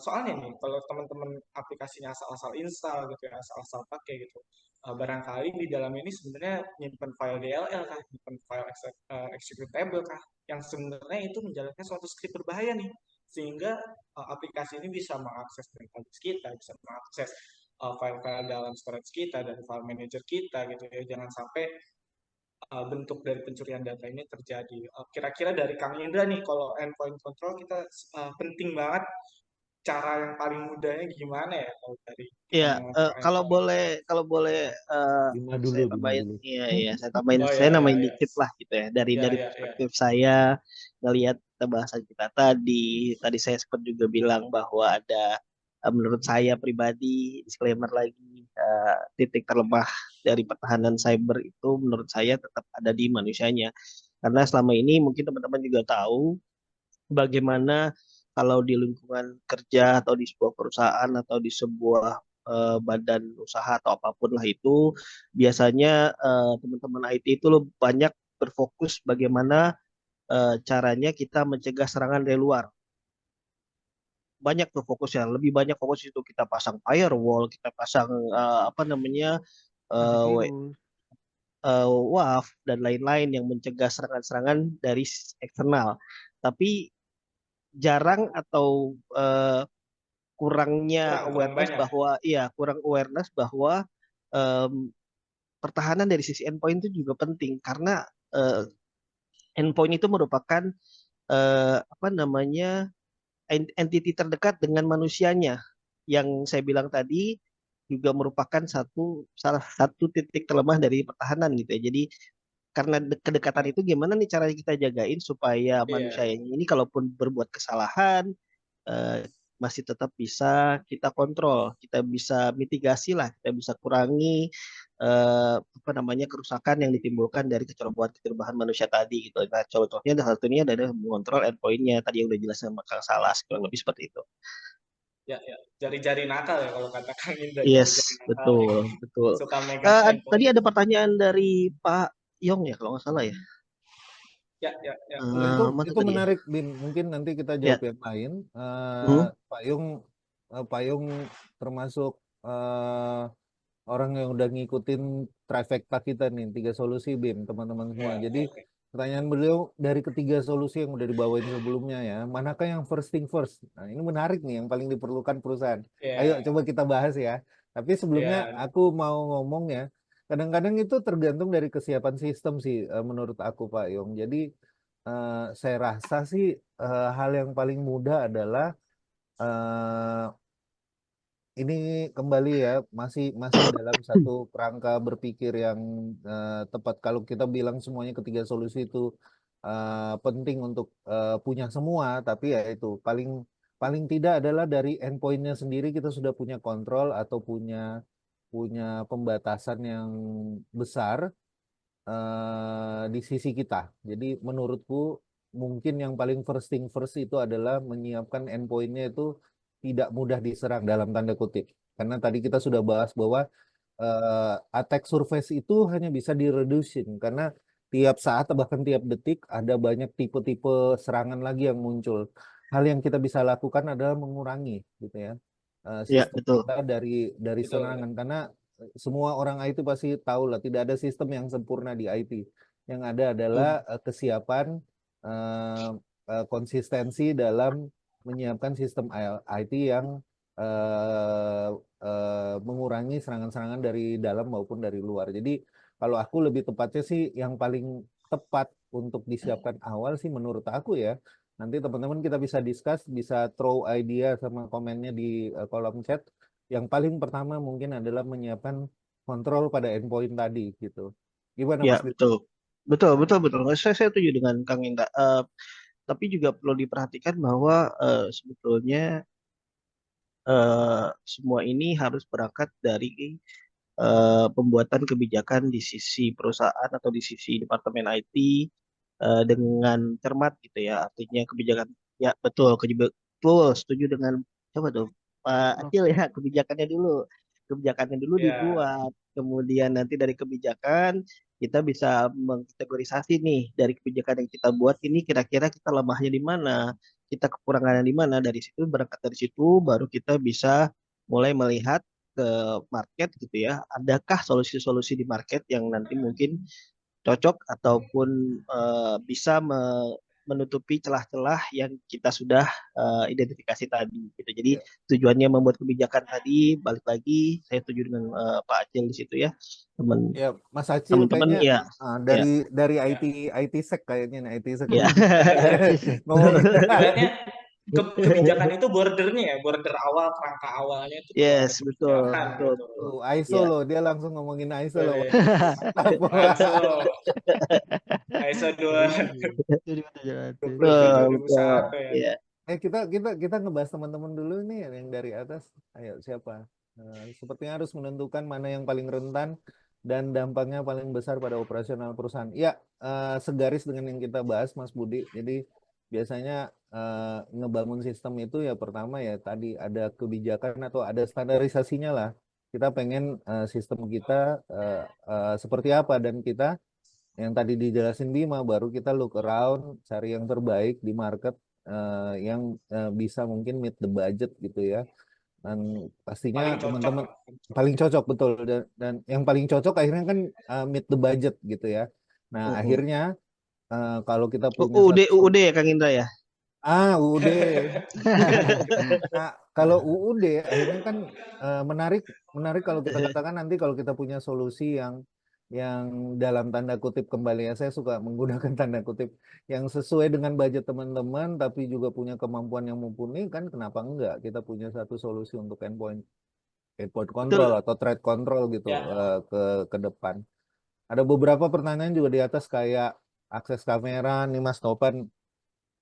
Soalnya nih, kalau teman-teman aplikasinya asal-asal install gitu ya, asal-asal pakai gitu, barangkali di dalam ini sebenarnya nyimpen file DLL kah, nyimpen file executable kah, yang sebenarnya itu menjalankan suatu script berbahaya nih, sehingga aplikasi ini bisa mengakses database kita, bisa mengakses file-file dalam storage kita dan file manager kita gitu ya. Jangan sampai bentuk dari pencurian data ini terjadi. Kira-kira dari Kang Indra nih, kalau endpoint control kita penting banget, cara yang paling mudahnya gimana ya kalau dari kita Ya, mengontrol kalau endpoint? boleh Bima dulu, saya Bima tambahin, dulu. iya saya tambahin, Oh ya ya ya dikit lah gitu ya, dari ya ya ya. perspektif saya ngelihat bahasan kita tadi saya sempat juga bilang bahwa ada menurut saya pribadi, disclaimer lagi, titik terlemah dari pertahanan cyber itu menurut saya tetap ada di manusianya. Karena selama ini mungkin teman-teman juga tahu bagaimana kalau di lingkungan kerja atau di sebuah perusahaan atau di sebuah badan usaha atau apapun lah itu, biasanya teman-teman IT itu banyak berfokus bagaimana caranya kita mencegah serangan dari luar. Banyak tuh fokusnya, lebih banyak fokus itu kita pasang firewall, kita pasang apa namanya antivirus. WAF dan lain-lain yang mencegah serangan-serangan dari eksternal. Tapi jarang atau kurangnya kurang awareness banyak. bahwa iya kurang awareness bahwa em, pertahanan dari sisi endpoint itu juga penting karena eh, endpoint itu merupakan apa namanya entity terdekat dengan manusianya yang saya bilang tadi juga merupakan salah satu titik terlemah dari pertahanan gitu ya. Jadi karena kedekatan itu gimana nih cara kita jagain supaya manusia Iya. ini kalaupun berbuat kesalahan eh, masih tetap bisa kita kontrol, kita bisa mitigasi lah, kita bisa kurangi apa namanya kerusakan yang ditimbulkan dari kecerobohan manusia tadi gitu. Nah, contohnya salah satunya adalah mengontrol endpointnya tadi yang udah jelas sama Kang Salas, kurang lebih seperti itu. Ya, ya. Jari-jari nakal ya kalau kata Kang Indra, Yes, jari-jari nakal ya. betul, betul. Suka megang Tadi endpoint. ada pertanyaan dari Pak Yong ya kalau nggak salah ya. Ya, ya, ya. Mana Itu tadi ya? menarik, Bin. Mungkin nanti kita Ya. jawab yang lain. Hmm. Pak Yung termasuk orang yang udah ngikutin trifecta kita nih, 3 solusi, Bin, teman-teman semua. Ya, Jadi oke. pertanyaan beliau dari ketiga solusi yang udah dibawain sebelumnya ya, manakah yang first thing first? Nah, ini menarik nih, yang paling diperlukan perusahaan. Ayo Ya, coba kita bahas ya. Tapi sebelumnya ya. aku mau ngomong ya, kadang-kadang itu tergantung dari kesiapan sistem sih, menurut aku Pak Yong. Jadi saya rasa sih hal yang paling mudah adalah eh, ini kembali ya, masih dalam satu kerangka berpikir yang tepat. Kalau kita bilang semuanya ketiga solusi itu penting untuk punya semua, tapi ya itu paling paling tidak adalah dari endpointnya sendiri kita sudah punya kontrol atau punya pembatasan yang besar di sisi kita. Jadi menurutku mungkin yang paling first thing first itu adalah menyiapkan endpointnya itu tidak mudah diserang dalam tanda kutip. Karena tadi kita sudah bahas bahwa attack surface itu hanya bisa direducing karena tiap saat bahkan tiap detik ada banyak tipe-tipe serangan lagi yang muncul. Hal yang kita bisa lakukan adalah mengurangi gitu ya Ya, sistem betul. kita dari Betul. serangan karena semua orang IT pasti tahu lah tidak ada sistem yang sempurna di IT. Yang ada adalah kesiapan eh, konsistensi dalam menyiapkan sistem IT yang eh, mengurangi serangan-serangan dari dalam maupun dari luar. Jadi kalau aku lebih tepatnya sih yang paling tepat untuk disiapkan awal sih menurut aku ya. Nanti teman-teman kita bisa discuss, bisa throw idea sama komennya di kolom chat. Yang paling pertama mungkin adalah menyiapkan kontrol pada endpoint tadi gitu. Gimana Ya, Mas Dito? betul. Betul, betul, betul. Saya setuju dengan Kang Indra. Tapi juga perlu diperhatikan bahwa sebetulnya semua ini harus berangkat dari pembuatan kebijakan di sisi perusahaan atau di sisi departemen IT dengan cermat gitu ya. Artinya kebijakan ya betul, betul setuju dengan coba dong Pak Acil ya kebijakannya dulu. Kebijakannya dulu Ya, dibuat. Kemudian nanti dari kebijakan kita bisa mengkategorisasi nih dari kebijakan yang kita buat ini kira-kira kita lemahnya di mana, kita kekurangannya di mana. Dari situ berangkat dari situ baru kita bisa mulai melihat ke market gitu ya. Adakah solusi-solusi di market yang nanti mungkin cocok ataupun bisa menutupi celah-celah yang kita sudah identifikasi tadi gitu. Jadi Ya, tujuannya membuat kebijakan tadi balik lagi saya setuju dengan Pak Acil di situ ya. ya Mas Acil Teman-teman kayaknya ya ya dari ya. IT Sec kayaknya nih, IT Sec ya. ngomongin Ibaratnya kebijakan itu bordernya ya, border awal, kerangka awalnya itu tuh ada Yes, betul, kebijakan betul, gitu. betul. ISO Ya. loh, dia langsung ngomongin ISO loh. Boleh. Mantap. ISO 2 Jadi udah jalan. Betul, 2021 betul. ya. Ya. kita ngebahas teman-teman dulu nih yang dari atas. Ayo siapa? Sepertinya harus menentukan mana yang paling rentan dan dampaknya paling besar pada operasional perusahaan. Ya, segaris dengan yang kita bahas, Mas Budi. Jadi biasanya ngebangun sistem itu ya pertama ya tadi ada kebijakan atau ada standarisasinya lah. Kita pengen sistem kita seperti apa dan kita yang tadi dijelasin Bima baru kita look around cari yang terbaik di market yang bisa mungkin meet the budget gitu ya dan pastinya Paling cocok teman-teman lah. paling cocok betul dan yang paling cocok akhirnya kan meet the budget gitu ya. Nah Mm-mm. akhirnya kalau kita punya UUD satu UUD ya Kang Indra ya. UUD. Nah kalau UUD akhirnya kan menarik menarik kalau kita katakan nanti kalau kita punya solusi yang dalam tanda kutip kembali ya saya suka menggunakan tanda kutip yang sesuai dengan budget teman-teman tapi juga punya kemampuan yang mumpuni kan kenapa enggak kita punya satu solusi untuk endpoint control Betul. atau threat control gitu Ya, ke depan. Ada beberapa pertanyaan juga di atas kayak akses kamera nih Mas Topan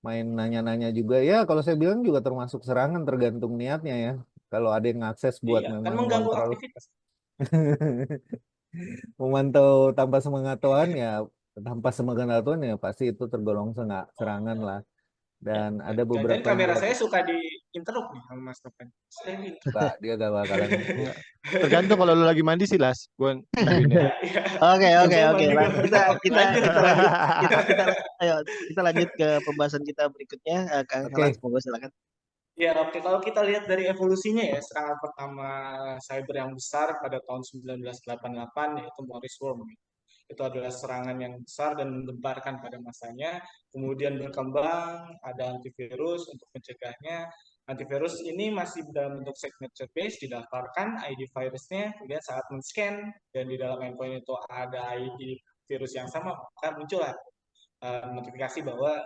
main nanya-nanya juga ya kalau saya bilang juga termasuk serangan tergantung niatnya ya. Kalau ada yang akses buat iya. Kan memang mengganggu ngontrol aktivitas. memantau tanpa sepengetahuan ya tanpa sepengetahuan ya pasti itu tergolong Oh, serangan ya. lah Ya, dan ya. ada Jangan-jangan beberapa yang kamera juga saya suka di interrupt nih sama Mas Noven. Saya di Pak dia gak bakalan Enggak. Tergantung kalau lu lagi mandi sih Las, gue gituin ya. Iya, iya. Oke, Dan oke, saya oke. mandi gak Kita pakai kita lanjut. kita lanjut ayo lanjut ke pembahasan kita berikutnya. Kang Helas, oke. monggo silakan. Ya, oke. Kalau kita lihat dari evolusinya ya, serangan pertama cyber yang besar pada tahun 1988 yaitu Morris Worm. Itu adalah serangan yang besar dan menggemparkan pada masanya. Kemudian berkembang, ada antivirus untuk mencegahnya. Antivirus ini masih dalam bentuk signature based, didaftarkan ID virusnya, kemudian saat men-scan dan di dalam endpoint itu ada ID virus yang sama, maka muncullah notifikasi bahwa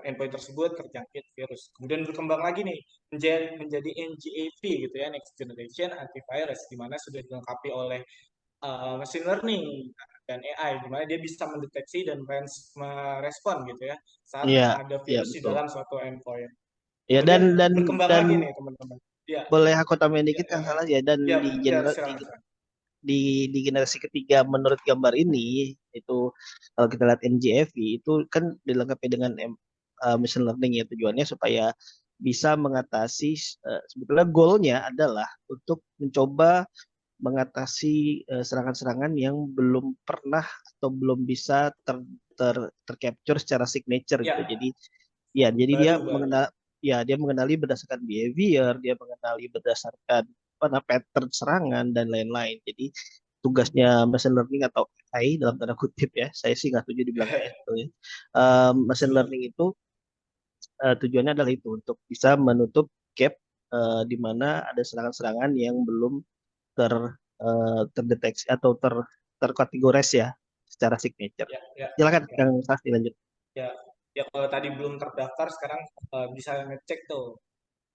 endpoint tersebut terjangkit virus. Kemudian berkembang lagi nih menjadi NGAV gitu ya, Next Generation Antivirus, di mana sudah dilengkapi oleh machine learning dan AI, di mana dia bisa mendeteksi dan merespon gitu ya saat Iya, ada iya virus di betul. dalam suatu endpoint. Ya Kemudian berkembang dan lagi nih teman-teman. Ya, boleh aku tambahin ya, dikit ya, Kang Helas ya dan ya, di ya, general silakan, silakan. di generasi ketiga menurut gambar ini itu kalau kita lihat NGFV itu kan dilengkapi dengan machine learning ya tujuannya supaya bisa mengatasi sebetulnya goalnya adalah untuk mencoba mengatasi serangan-serangan yang belum pernah atau belum bisa tercapture secara signature gitu. Ya, Jadi dia baru. mengenal ya dia mengenali berdasarkan behavior, dia mengenali berdasarkan pattern serangan dan lain-lain. Jadi tugasnya machine learning atau AI dalam tanda kutip ya, saya sih nggak setuju dibilang AI gitu ya. Machine learning itu tujuannya adalah itu untuk bisa menutup gap di mana ada serangan-serangan yang belum ter terdeteksi atau terkategoris ya secara signature. Ya, ya, Silakan ya. Kang Sasti lanjut. Ya, ya kalau tadi belum terdaftar sekarang bisa ngecek tuh,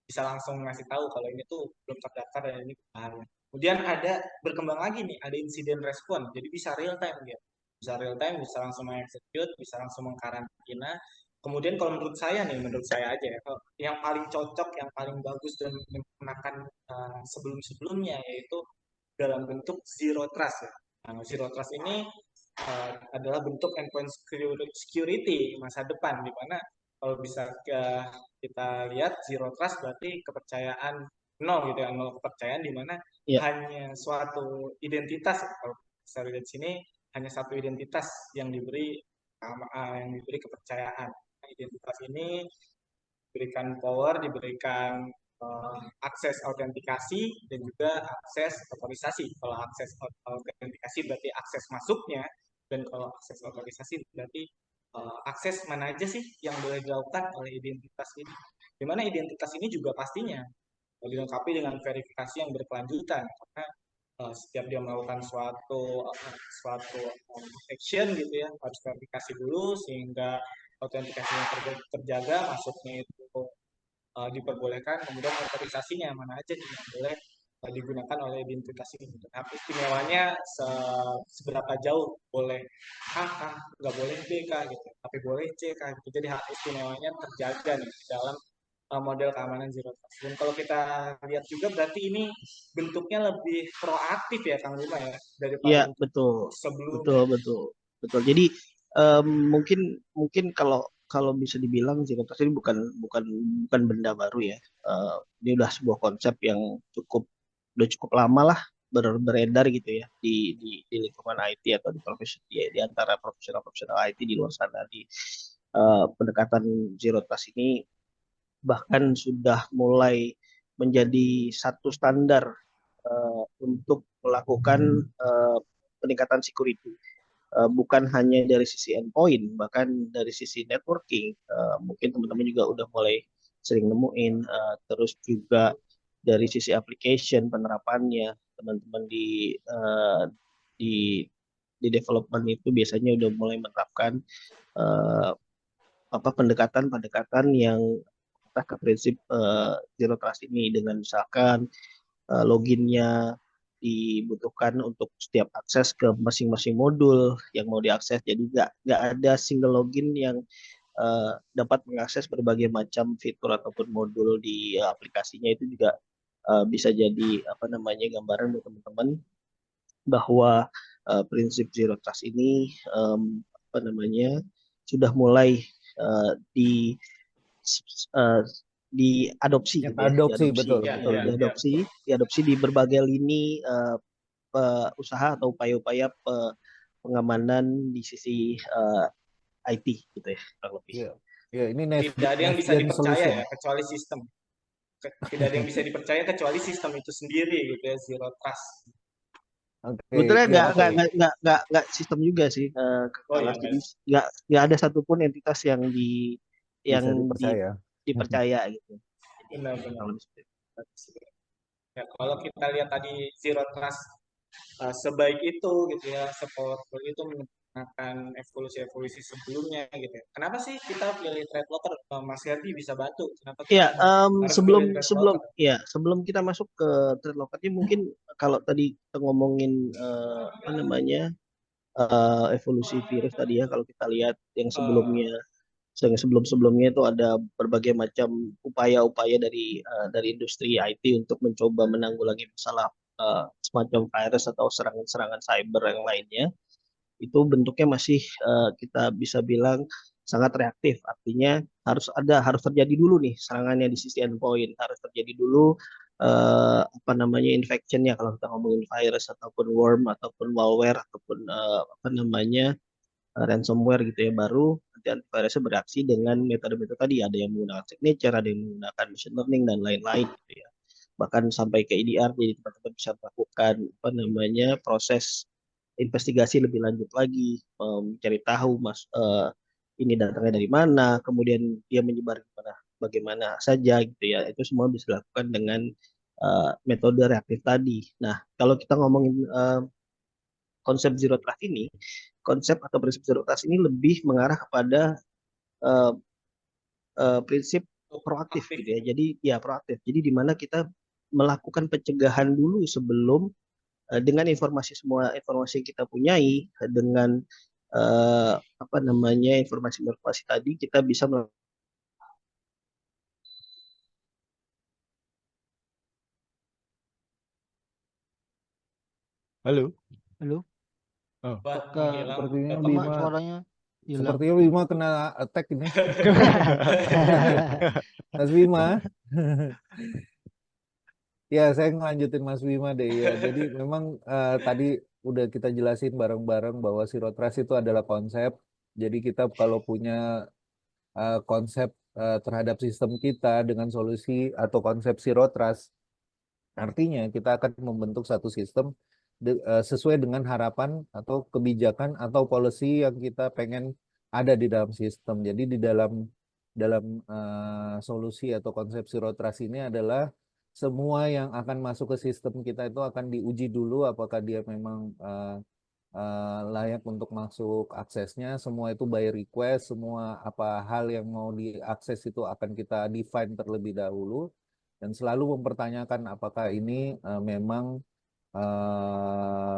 bisa langsung ngasih tahu kalau ini tuh belum terdaftar dan ini bahaya. Kemudian ada berkembang lagi nih, ada insiden respon, jadi bisa real time dia, bisa real time, bisa langsung execute, bisa langsung mengkarantina. Kemudian kalau menurut saya aja ya, yang paling cocok, yang paling bagus dan menggunakan sebelum-sebelumnya yaitu dalam bentuk zero trust ya. Nah, zero trust ini adalah bentuk endpoint security masa depan di mana kalau bisa kita lihat zero trust berarti kepercayaan nol gitu ya, nol kepercayaan di mana Ya, hanya suatu identitas kalau bisa lihat sini hanya satu identitas yang diberi kepercayaan. Nah, identitas ini diberikan power, diberikan akses autentikasi dan juga akses otorisasi. Kalau akses autentikasi berarti akses masuknya dan kalau akses otorisasi berarti akses mana aja sih yang boleh dilakukan oleh identitas ini. Di mana identitas ini juga pastinya dilengkapi dengan verifikasi yang berkelanjutan karena setiap dia melakukan suatu action gitu ya harus verifikasi dulu sehingga autentikasinya terjaga masuknya itu diperbolehkan kemudian otorisasinya mana aja nih yang boleh digunakan oleh identitas ini. Nah, istimewanya seberapa jauh boleh A kah, nggak boleh B kah gitu, tapi boleh C kah gitu. Jadi hak istimewanya terjaga nih di dalam model keamanan zero trust. Dan kalau kita lihat juga berarti ini bentuknya lebih proaktif ya Kang Bima ya daripada Iya, bentuk betul, betul, sebelumnya. betul, betul. Jadi mungkin mungkin kalau kalau bisa dibilang zero trust ini bukan bukan bukan benda baru ya. Ini udah sebuah konsep yang udah cukup lama lah beredar gitu ya di lingkungan IT atau di profesi di antara profesional-profesional IT di luar sana di pendekatan zero trust ini bahkan sudah mulai menjadi satu standar untuk melakukan peningkatan security. Bukan hanya dari sisi endpoint, bahkan dari sisi networking. Mungkin teman-teman juga udah mulai sering nemuin. Terus juga dari sisi application penerapannya, teman-teman di di development itu biasanya udah mulai menerapkan uh, apa pendekatan-pendekatan yang ke prinsip zero trust ini dengan misalkan loginnya dibutuhkan untuk setiap akses ke masing-masing modul yang mau diakses. Jadi nggak ada single login yang dapat mengakses berbagai macam fitur ataupun modul di aplikasinya. Itu juga bisa jadi apa namanya gambaran buat teman-teman bahwa prinsip zero trust ini apa namanya sudah mulai di uh, diadopsi gitu ya, Adopsi, betul, Ya, betul. ya, ya. diadopsi di berbagai lini usaha atau upaya-upaya pengamanan di sisi IT gitu ya, kurang lebih. Iya, iya, ini Tidak ada yang next bisa gen dipercaya solution. ya kecuali sistem. Tidak ada yang bisa dipercaya kecuali sistem itu sendiri gitu ya, zero trust. Oke, Sebetulnya iya betul. nggak sistem juga sih, Oh Alas. ya, Jadi nggak ada satupun entitas yang yang Bisa dipercaya. dipercaya gitu. Jadi benar-benar. kurang lebih seperti itu. Ya, kalau kita lihat tadi zero trust sebaik itu gitu ya, sepowerful itu menggunakan evolusi-evolusi sebelumnya gitu ya. Kenapa sih kita pilih thread locker? Mas Herdi bisa bantu. Kenapa Ya, kita harus sebelum pilih thread sebelum locker? ya sebelum kita masuk ke trade locker ini mungkin kalau tadi kita ngomongin apa namanya evolusi virus tadi ya, kalau kita lihat yang sebelumnya sebelum-sebelumnya itu ada berbagai macam upaya-upaya dari industri IT untuk mencoba menanggulangi masalah semacam virus atau serangan-serangan cyber yang lainnya. Itu bentuknya masih kita bisa bilang sangat reaktif. Artinya harus terjadi dulu nih serangannya di sisi endpoint, harus terjadi dulu apa namanya infectionnya kalau kita ngomongin virus ataupun worm ataupun malware ataupun apa namanya ransomware gitu ya, baru nanti antivirusnya bereaksi dengan metode-metode tadi, ada yang menggunakan signature, ada yang menggunakan machine learning dan lain-lain gitu ya, bahkan sampai ke EDR. Jadi teman-teman bisa melakukan apa namanya proses investigasi lebih lanjut lagi, mencari tahu ini datangnya dari mana, kemudian dia menyebar kemana bagaimana saja gitu ya, itu semua bisa dilakukan dengan metode reaktif tadi. Nah, kalau kita ngomongin konsep zero trust ini, konsep atau prinsip zero trust ini lebih mengarah kepada uh, prinsip proaktif gitu ya. Jadi ya proaktif. Jadi di mana kita melakukan pencegahan dulu sebelum dengan semua informasi yang kita punyai, dengan apa namanya informasi-informasi tadi kita bisa Halo. Halo, Oh. Wah, kok menghilang. Sepertinya lama Bima, suaranya hilang. sepertinya Bima kena attack ini. Mas Bima. Ya, saya ngelanjutin Mas Bima deh ya. Jadi memang tadi udah kita jelasin bareng-bareng bahwa Zero Trust itu adalah konsep. Jadi kita kalau punya konsep terhadap sistem kita dengan solusi atau konsep Zero Trust, artinya kita akan membentuk satu sistem sesuai dengan harapan atau kebijakan atau policy yang kita pengen ada di dalam sistem. Jadi di dalam solusi atau konsep Zero Trust ini adalah semua yang akan masuk ke sistem kita itu akan diuji dulu apakah dia memang layak untuk masuk aksesnya. Semua itu by request, semua apa hal yang mau diakses itu akan kita define terlebih dahulu. dan selalu mempertanyakan apakah ini memang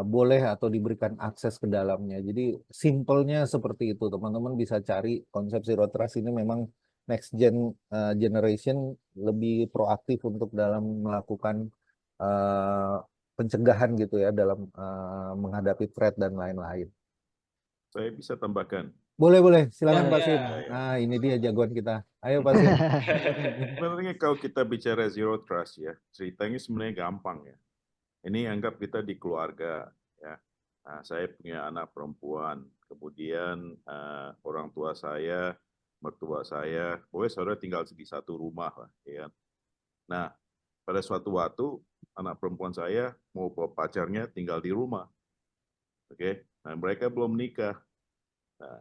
boleh atau diberikan akses ke dalamnya. Jadi simpelnya seperti itu, teman-teman bisa cari konsep Zero Trust ini memang next generation lebih proaktif untuk dalam melakukan pencegahan gitu ya dalam menghadapi threat dan lain-lain. Saya bisa tambahkan. Boleh, silakan Ya, Pak Sim. Ya, ya. Nah, ini dia jagoan kita. Ayo Pak Sim. Sebenarnya kalau kita bicara zero trust ya, ceritanya sebenarnya gampang ya. Ini anggap kita di keluarga ya. Nah, saya punya anak perempuan, kemudian orang tua saya, mertua saya, pokoknya saudara tinggal di satu rumah lah, ya kan. Nah, pada suatu waktu anak perempuan saya mau bawa pacarnya tinggal di rumah, oke? Nah, mereka belum menikah. Nah,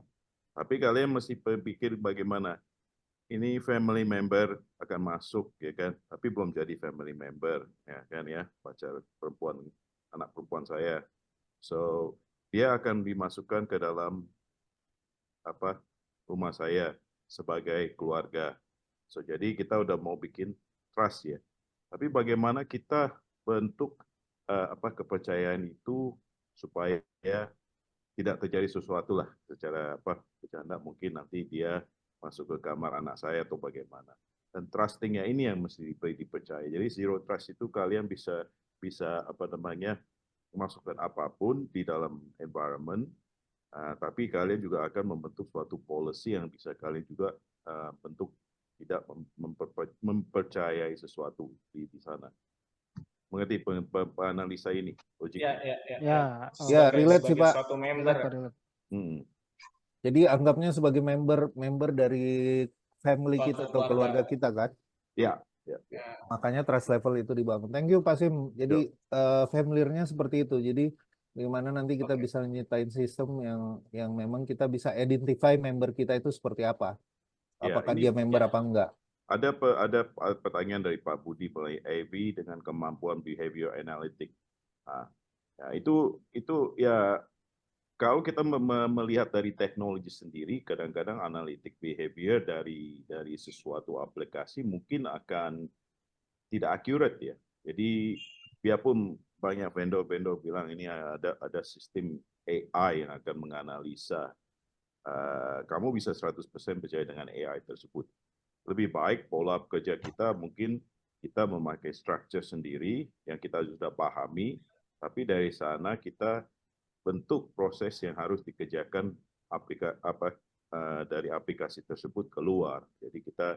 tapi kalian mesti berpikir bagaimana ini family member akan masuk, ya kan? Tapi belum jadi family member, ya kan ya, pacar perempuan, anak perempuan saya. So dia akan dimasukkan ke dalam rumah saya sebagai keluarga. So jadi kita udah mau bikin trust ya. Tapi bagaimana kita bentuk kepercayaan itu supaya tidak terjadi sesuatu lah secara bercanda mungkin nanti dia masuk ke kamar anak saya atau bagaimana. Dan trustingnya ini yang mesti dipercaya. Jadi zero trust itu kalian bisa masukkan apapun di dalam environment, tapi kalian juga akan membentuk suatu policy yang bisa kalian juga bentuk tidak mempercayai sesuatu di sana. Mengerti penganalisa ini? Ya, relate sih Pak. Suatu member. relate. Jadi anggapnya sebagai member dari family kita atau keluarga kita kan. Ya. Makanya trust level itu dibangun. Thank you Pak Sim. Jadi familiarnya seperti itu. Jadi bagaimana nanti kita bisa nyiptain sistem yang memang kita bisa identify member kita itu seperti apa. Apakah dia member apa enggak. Ada pertanyaan dari Pak Budi mengenai AV dengan kemampuan behavior analytic. Nah, ya itu ya kalau kita melihat dari teknologi sendiri, kadang-kadang analitik behavior dari sesuatu aplikasi mungkin akan tidak accurate ya. Jadi biarpun banyak vendor-vendor bilang ini ada sistem AI yang akan menganalisa, kamu bisa 100% percaya dengan AI tersebut. Lebih baik pola kerja kita mungkin kita memakai structure sendiri yang kita sudah pahami, tapi dari sana kita bentuk proses yang harus dikerjakan dari aplikasi tersebut keluar. Jadi kita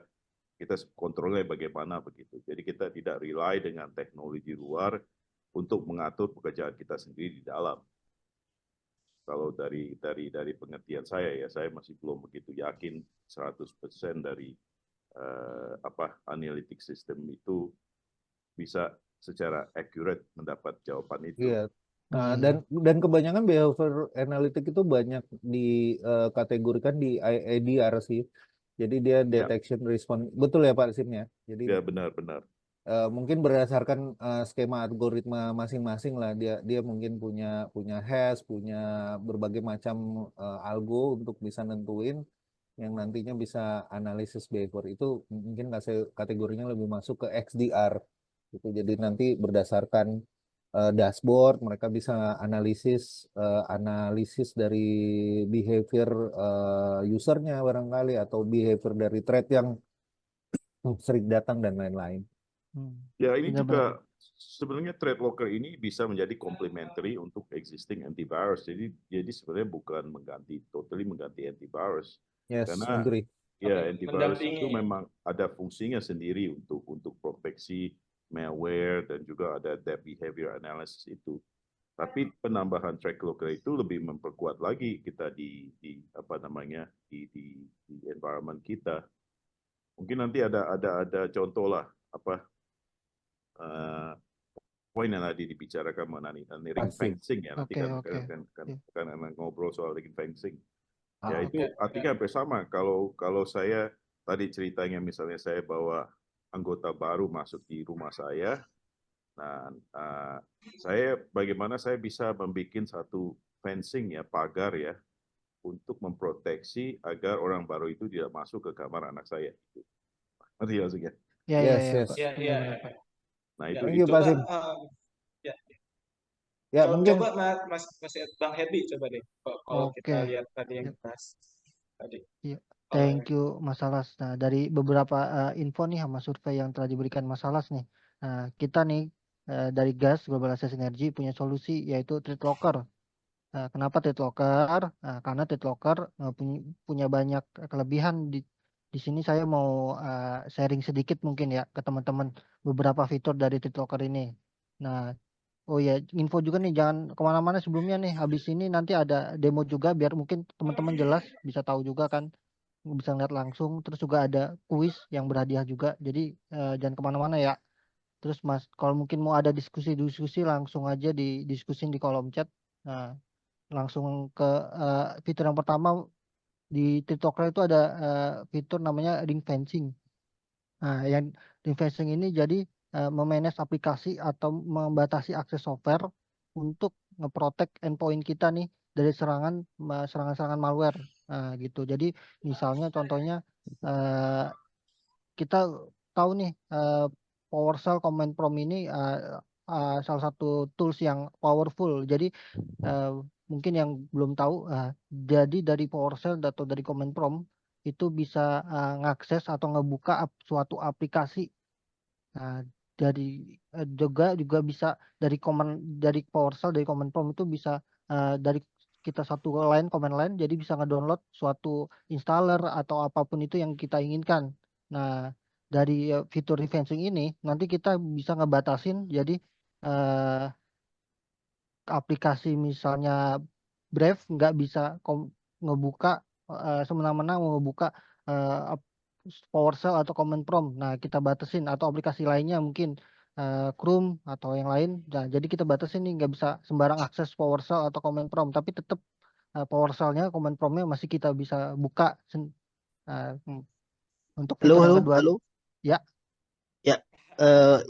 kontrolnya bagaimana begitu. Jadi kita tidak rely dengan teknologi luar untuk mengatur pekerjaan kita sendiri di dalam. Kalau dari pengertian saya ya, saya masih belum begitu yakin 100% dari analytic system itu bisa secara accurate mendapat jawaban itu. Iya. Dan kebanyakan behavior analytic itu banyak dikategorikan di IADR sih. Jadi dia detection response. Betul ya Pak Sim ya? Jadi ya benar. mungkin berdasarkan skema algoritma masing-masing lah, dia mungkin punya hash, punya berbagai macam algo untuk bisa nentuin yang nantinya bisa analisis behavior. Itu mungkin kategorinya lebih masuk ke XDR gitu. Jadi nanti berdasarkan dashboard mereka bisa analisis dari behavior usernya barangkali atau behavior dari threat yang sering datang dan lain-lain. Ya ini juga sebenarnya threat locker ini bisa menjadi complementary untuk existing antivirus. Jadi sebenarnya bukan totally mengganti antivirus. Yes, karena agree. Ya antivirus itu memang ada fungsinya sendiri untuk proteksi malware dan juga ada depth behavior analysis itu. Tapi penambahan threat locker itu lebih memperkuat lagi kita di environment kita. Mungkin nanti ada contoh lah poin yang tadi dibicarakan mengenai ring fencing ya, nanti kan ngobrol soal ring fencing. Ya itu artinya hampir sama. Kalau saya tadi ceritanya misalnya saya bawa anggota baru masuk di rumah saya, nah bagaimana saya bisa membuat satu fencing ya, pagar ya, untuk memproteksi agar orang baru itu tidak masuk ke kamar anak saya. Ngerti maksudnya? Ya, ya, Yes, ya, yes. Pak. Ya, ya, Benar-benar, ya. Pak. Nah, Ya, itu Thank you, Pak coba Sim. ya, Ya, mungkin coba Mas Bang Herdi coba deh. Kalau kita Oke. lihat tadi yang Ya, dibahas tadi. ya. Kalau Thank you, Mas Alas. Nah, dari beberapa info nih sama survei yang telah diberikan Mas Alas nih. Nah, kita nih dari GAS Global Access Energy punya solusi yaitu Trade Locker. Kenapa Trade Locker? Karena Trade Locker punya banyak kelebihan di sini saya mau sharing sedikit mungkin ya ke teman-teman beberapa fitur dari Trade Locker ini. Nah, oh ya, info juga nih jangan kemana-mana sebelumnya nih. Habis ini nanti ada demo juga biar mungkin teman-teman jelas bisa tahu juga kan, bisa ngeliat langsung. Terus juga ada kuis yang berhadiah juga. Jadi jangan kemana-mana ya. Terus Mas, kalau mungkin mau ada diskusi-diskusi langsung aja didiskusin di kolom chat. Nah, langsung ke fitur yang pertama di TikToker itu ada fitur namanya ring fencing. Nah, yang ring fencing ini jadi memanage aplikasi atau membatasi akses software untuk ngeprotek endpoint kita nih dari serangan-serangan malware. Nah, gitu. Jadi misalnya contohnya eh, kita tahu nih PowerShell Command Prompt ini salah satu tools yang powerful. Jadi eh, mungkin yang belum tahu, jadi dari PowerShell atau dari Command Prompt itu bisa ngakses atau ngebuka suatu aplikasi. Nah, juga bisa dari PowerShell dari Command Prompt itu bisa dari kita satu line command line jadi bisa ngedownload suatu installer atau apapun itu yang kita inginkan. Nah, dari fitur referencing ini nanti kita bisa ngebatasin jadi eh, aplikasi misalnya Brave nggak bisa ngebuka semena-mena ngebuka PowerShell atau Command Prompt. Nah, kita batasin atau aplikasi lainnya mungkin Chrome atau yang lain. Nah, jadi kita batasin nih nggak bisa sembarang akses PowerShell atau Command Prompt, tapi tetap PowerShell-nya, Command Prompt-nya masih kita bisa buka. Uh, untuk Halo, fitur yang halo, kedua, halo. ya, Ya,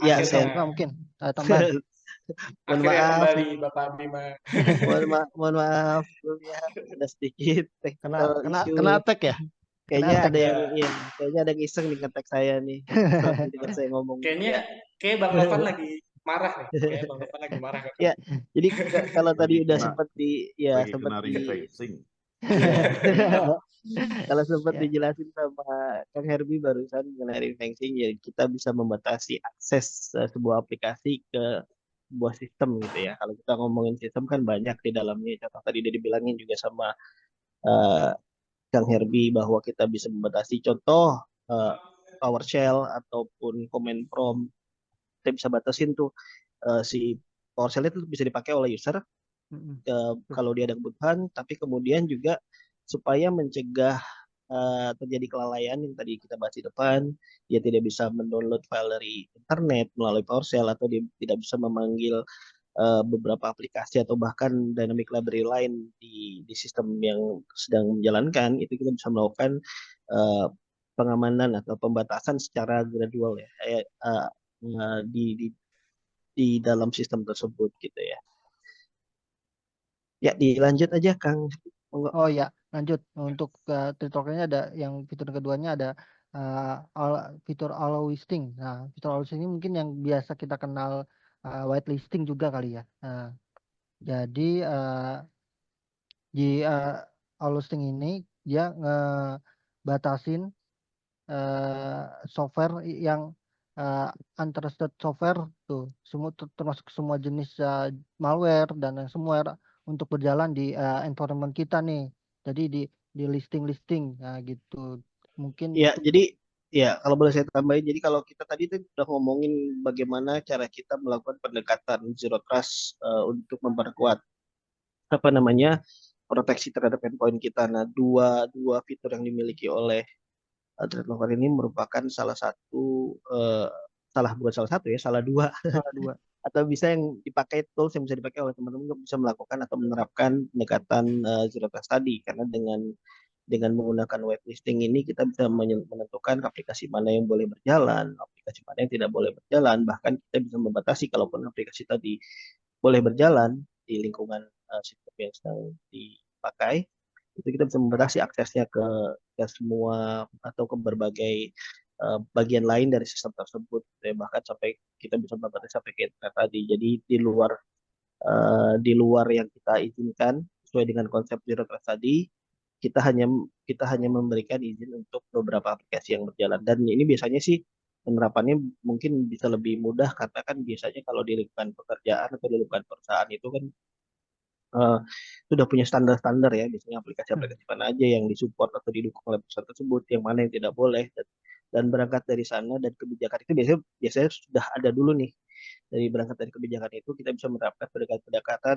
ya saya akhirnya mungkin tambahan. mohon akhirnya maaf, kembali Bapak Bima. mohon maaf, belum ya ada sedikit Kena technical kena issue. kena attack ya? Kena Kayaknya attack. ada yang, Ya, ya, kayaknya ada yang iseng nih ngetek saya nih. Setelah dengar saya ngomong kayaknya ya. kayak Bang Novan lagi marah nih. Kayak Bang Novan lagi marah kan. Ya, jadi kalau tadi lagi udah kena sempat lagi sempat kena ring fencing. iya. Kalau sempat Ya. dijelasin sama Kang Herbie barusan mengenai fencing, ya kita bisa membatasi akses sebuah aplikasi ke sebuah sistem gitu ya. Kalau kita ngomongin sistem kan banyak di dalamnya. Contoh tadi udah dibilangin juga sama eh, Kang Herbie bahwa kita bisa membatasi contoh eh, PowerShell ataupun command prompt. Kita bisa batasin tuh si PowerShell itu bisa dipakai oleh user Mm-mm. kalau dia ada kebutuhan, tapi kemudian juga supaya mencegah terjadi kelalaian yang tadi kita bahas di depan, dia tidak bisa mendownload file dari internet melalui PowerShell atau dia tidak bisa memanggil beberapa aplikasi atau bahkan dynamic library lain di sistem yang sedang menjalankan, itu kita bisa melakukan uh, pengamanan atau pembatasan secara gradual ya, di dalam sistem tersebut gitu ya. Ya, dilanjut aja Kang. Monggo. Oh ya, lanjut untuk TikToknya ada yang fitur keduanya ada fitur allow listing. Nah, fitur allow listing ini mungkin yang biasa kita kenal whitelisting juga kali ya. Nah, jadi di allow listing ini dia ngebatasin software yang uh, untrusted software tuh, semua termasuk semua jenis malware dan yang semua untuk berjalan di environment kita nih. Jadi di listing-listing nah gitu. Mungkin Ya, itu jadi ya kalau boleh saya tambahin, jadi kalau kita tadi tuh udah ngomongin bagaimana cara kita melakukan pendekatan zero trust untuk memperkuat apa namanya proteksi terhadap endpoint kita. Nah, dua dua fitur yang dimiliki oleh ThreatLocker ini merupakan salah satu bukan salah satu ya, salah dua salah dua. atau bisa yang dipakai tools yang bisa dipakai oleh teman-teman untuk bisa melakukan atau menerapkan pendekatan zero trust tadi, karena dengan menggunakan whitelisting ini kita bisa menentukan aplikasi mana yang boleh berjalan, aplikasi mana yang tidak boleh berjalan, bahkan kita bisa membatasi kalaupun aplikasi tadi boleh berjalan di lingkungan sistem yang sedang dipakai, itu kita bisa membatasi aksesnya ke semua atau ke berbagai bagian lain dari sistem tersebut, ya. Bahkan sampai kita bisa membatasi sampai ke internet tadi. Jadi di luar yang kita izinkan sesuai dengan konsep zero trust tadi, kita hanya kita hanya memberikan izin untuk beberapa aplikasi yang berjalan. Dan ini biasanya sih penerapannya mungkin bisa lebih mudah karena kan biasanya kalau di lingkungan pekerjaan atau di lingkungan perusahaan itu kan eh, sudah punya standar-standar ya, biasanya aplikasi-aplikasi mana aja yang disupport atau didukung oleh perusahaan tersebut, yang mana yang tidak boleh, dan berangkat dari sana dan kebijakan itu biasanya biasanya sudah ada dulu nih. Dari berangkat dari kebijakan itu kita bisa menerapkan pendekatan-pendekatan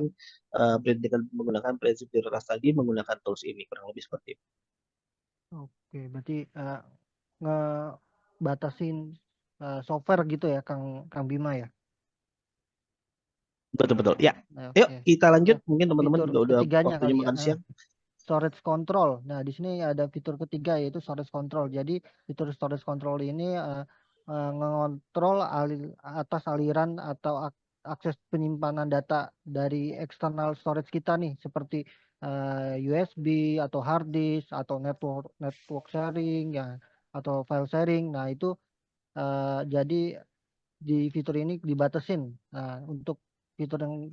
dengan menggunakan prinsip zero trust tadi, menggunakan tools ini kurang lebih seperti itu. Oke, berarti ngebatasin software gitu ya, Kang Kang Bima ya. Betul-betul. Ya, yuk Oke. kita lanjut. Nah, Mungkin teman-teman fitur juga udah ketiganya waktunya kali ya. makan siang. Storage control. Nah, di sini ada fitur ketiga yaitu storage control. Jadi, fitur storage control ini mengontrol atas aliran atau akses penyimpanan data dari eksternal storage kita nih, seperti USB atau hard disk atau network sharing ya, atau file sharing. Nah, itu jadi di fitur ini dibatasin. Nah, untuk fitur yang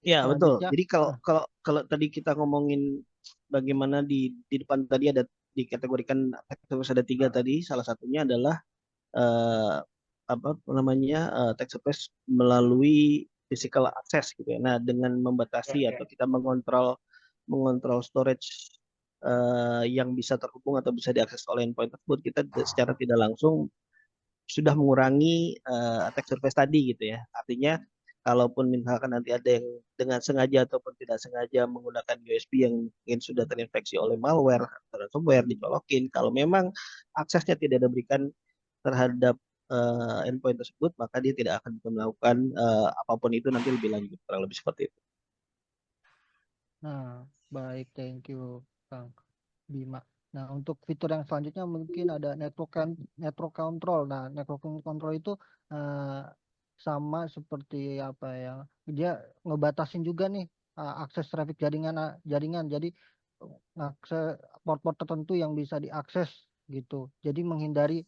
Ya, betul. selanjutnya, Jadi kalau kalau kalau tadi kita ngomongin bagaimana di depan tadi ada dikategorikan terus ada tiga tadi, salah satunya adalah eh, apa namanya text service melalui physical access gitu ya. Nah, dengan membatasi atau kita mengontrol storage yang bisa terhubung atau bisa diakses oleh endpoint tersebut, kita secara tidak langsung sudah mengurangi attack surface tadi gitu ya. Artinya kalaupun misalkan nanti ada yang dengan sengaja ataupun tidak sengaja menggunakan USB yang mungkin sudah terinfeksi oleh malware atau ransomware dicolokin, kalau memang aksesnya tidak diberikan terhadap endpoint tersebut, maka dia tidak akan bisa melakukan apapun itu nanti lebih lanjut, kurang lebih seperti itu. nah, baik, thank you, Kang Bima. Nah, untuk fitur yang selanjutnya mungkin ada network control. Nah, network control itu eh, sama seperti apa ya? Dia ngebatasin juga nih akses traffic jaringan. Jadi akses port-port tertentu yang bisa diakses gitu. Jadi menghindari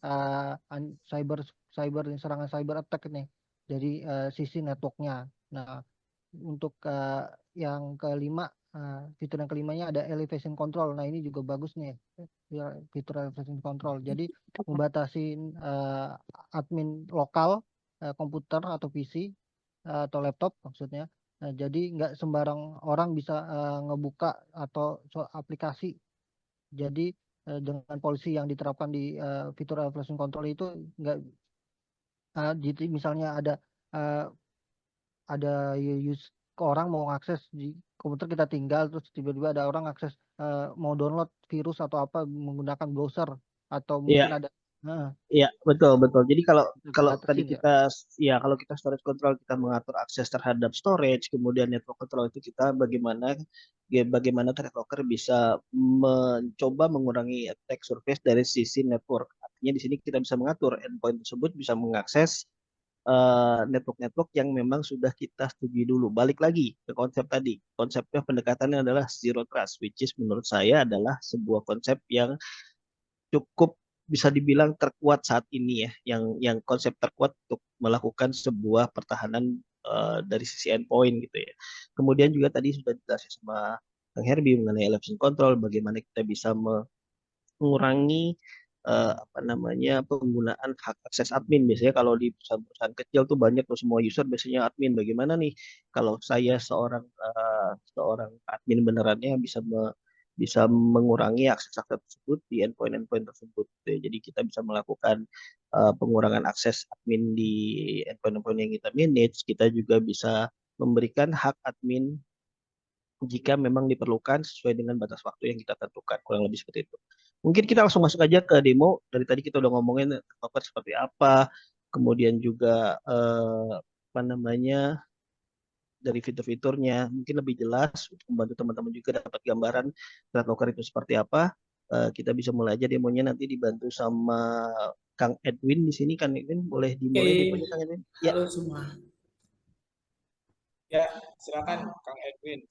cyber cyber serangan cyber attack nih dari sisi networknya. Nah, untuk yang kelima, fitur yang kelimanya ada elevation control. Nah, ini juga bagus nih ya, fitur elevation control. Jadi membatasi admin lokal komputer atau PC atau laptop maksudnya. Nah, jadi nggak sembarang orang bisa ngebuka atau aplikasi. Jadi dengan polisi yang diterapkan di fitur elevation control itu nggak, jadi misalnya uh, ada orang mau akses di komputer kita tinggal, terus tiba-tiba ada orang akses mau download virus atau apa menggunakan browser atau mungkin Iya, ada nah, iya, betul, betul. Jadi kalau kalau tadi batasin ya. kalau kita storage control kita mengatur akses terhadap storage, kemudian network control itu kita bagaimana threat locker bisa mencoba mengurangi attack surface dari sisi network. Artinya di sini kita bisa mengatur endpoint tersebut bisa mengakses network-network yang memang sudah kita setujui dulu. Balik lagi ke konsep tadi. Konsepnya pendekatannya adalah zero trust, which is menurut saya adalah sebuah konsep yang cukup bisa dibilang terkuat saat ini ya, yang konsep terkuat untuk melakukan sebuah pertahanan dari sisi endpoint gitu ya. Kemudian juga tadi sudah dijelasin sama Kang Herbie mengenai election control, bagaimana kita bisa mengurangi apa namanya penggunaan hak akses admin. Biasanya kalau di perusahaan-perusahaan kecil tuh banyak tuh semua user biasanya admin. Bagaimana nih kalau saya seorang admin benerannya bisa mengurangi akses-akses tersebut di endpoint-endpoint tersebut. Gitu ya. Jadi kita bisa melakukan pengurangan akses admin di endpoint-endpoint yang kita manage. Kita juga bisa memberikan hak admin jika memang diperlukan sesuai dengan batas waktu yang kita tentukan. Kurang lebih seperti itu. Mungkin kita langsung masuk aja ke demo. Dari tadi kita udah ngomongin developer seperti apa, kemudian juga apa namanya dari fitur-fiturnya. Mungkin lebih jelas untuk membantu teman-teman juga dapat gambaran Thread Locker itu seperti apa. Kita bisa mulai aja demonya, nanti dibantu sama Kang Edwin di sini. Kang Edwin boleh dimulai demonya, Kang Edwin? Ya. Halo semua. Ya, silakan Kang Edwin.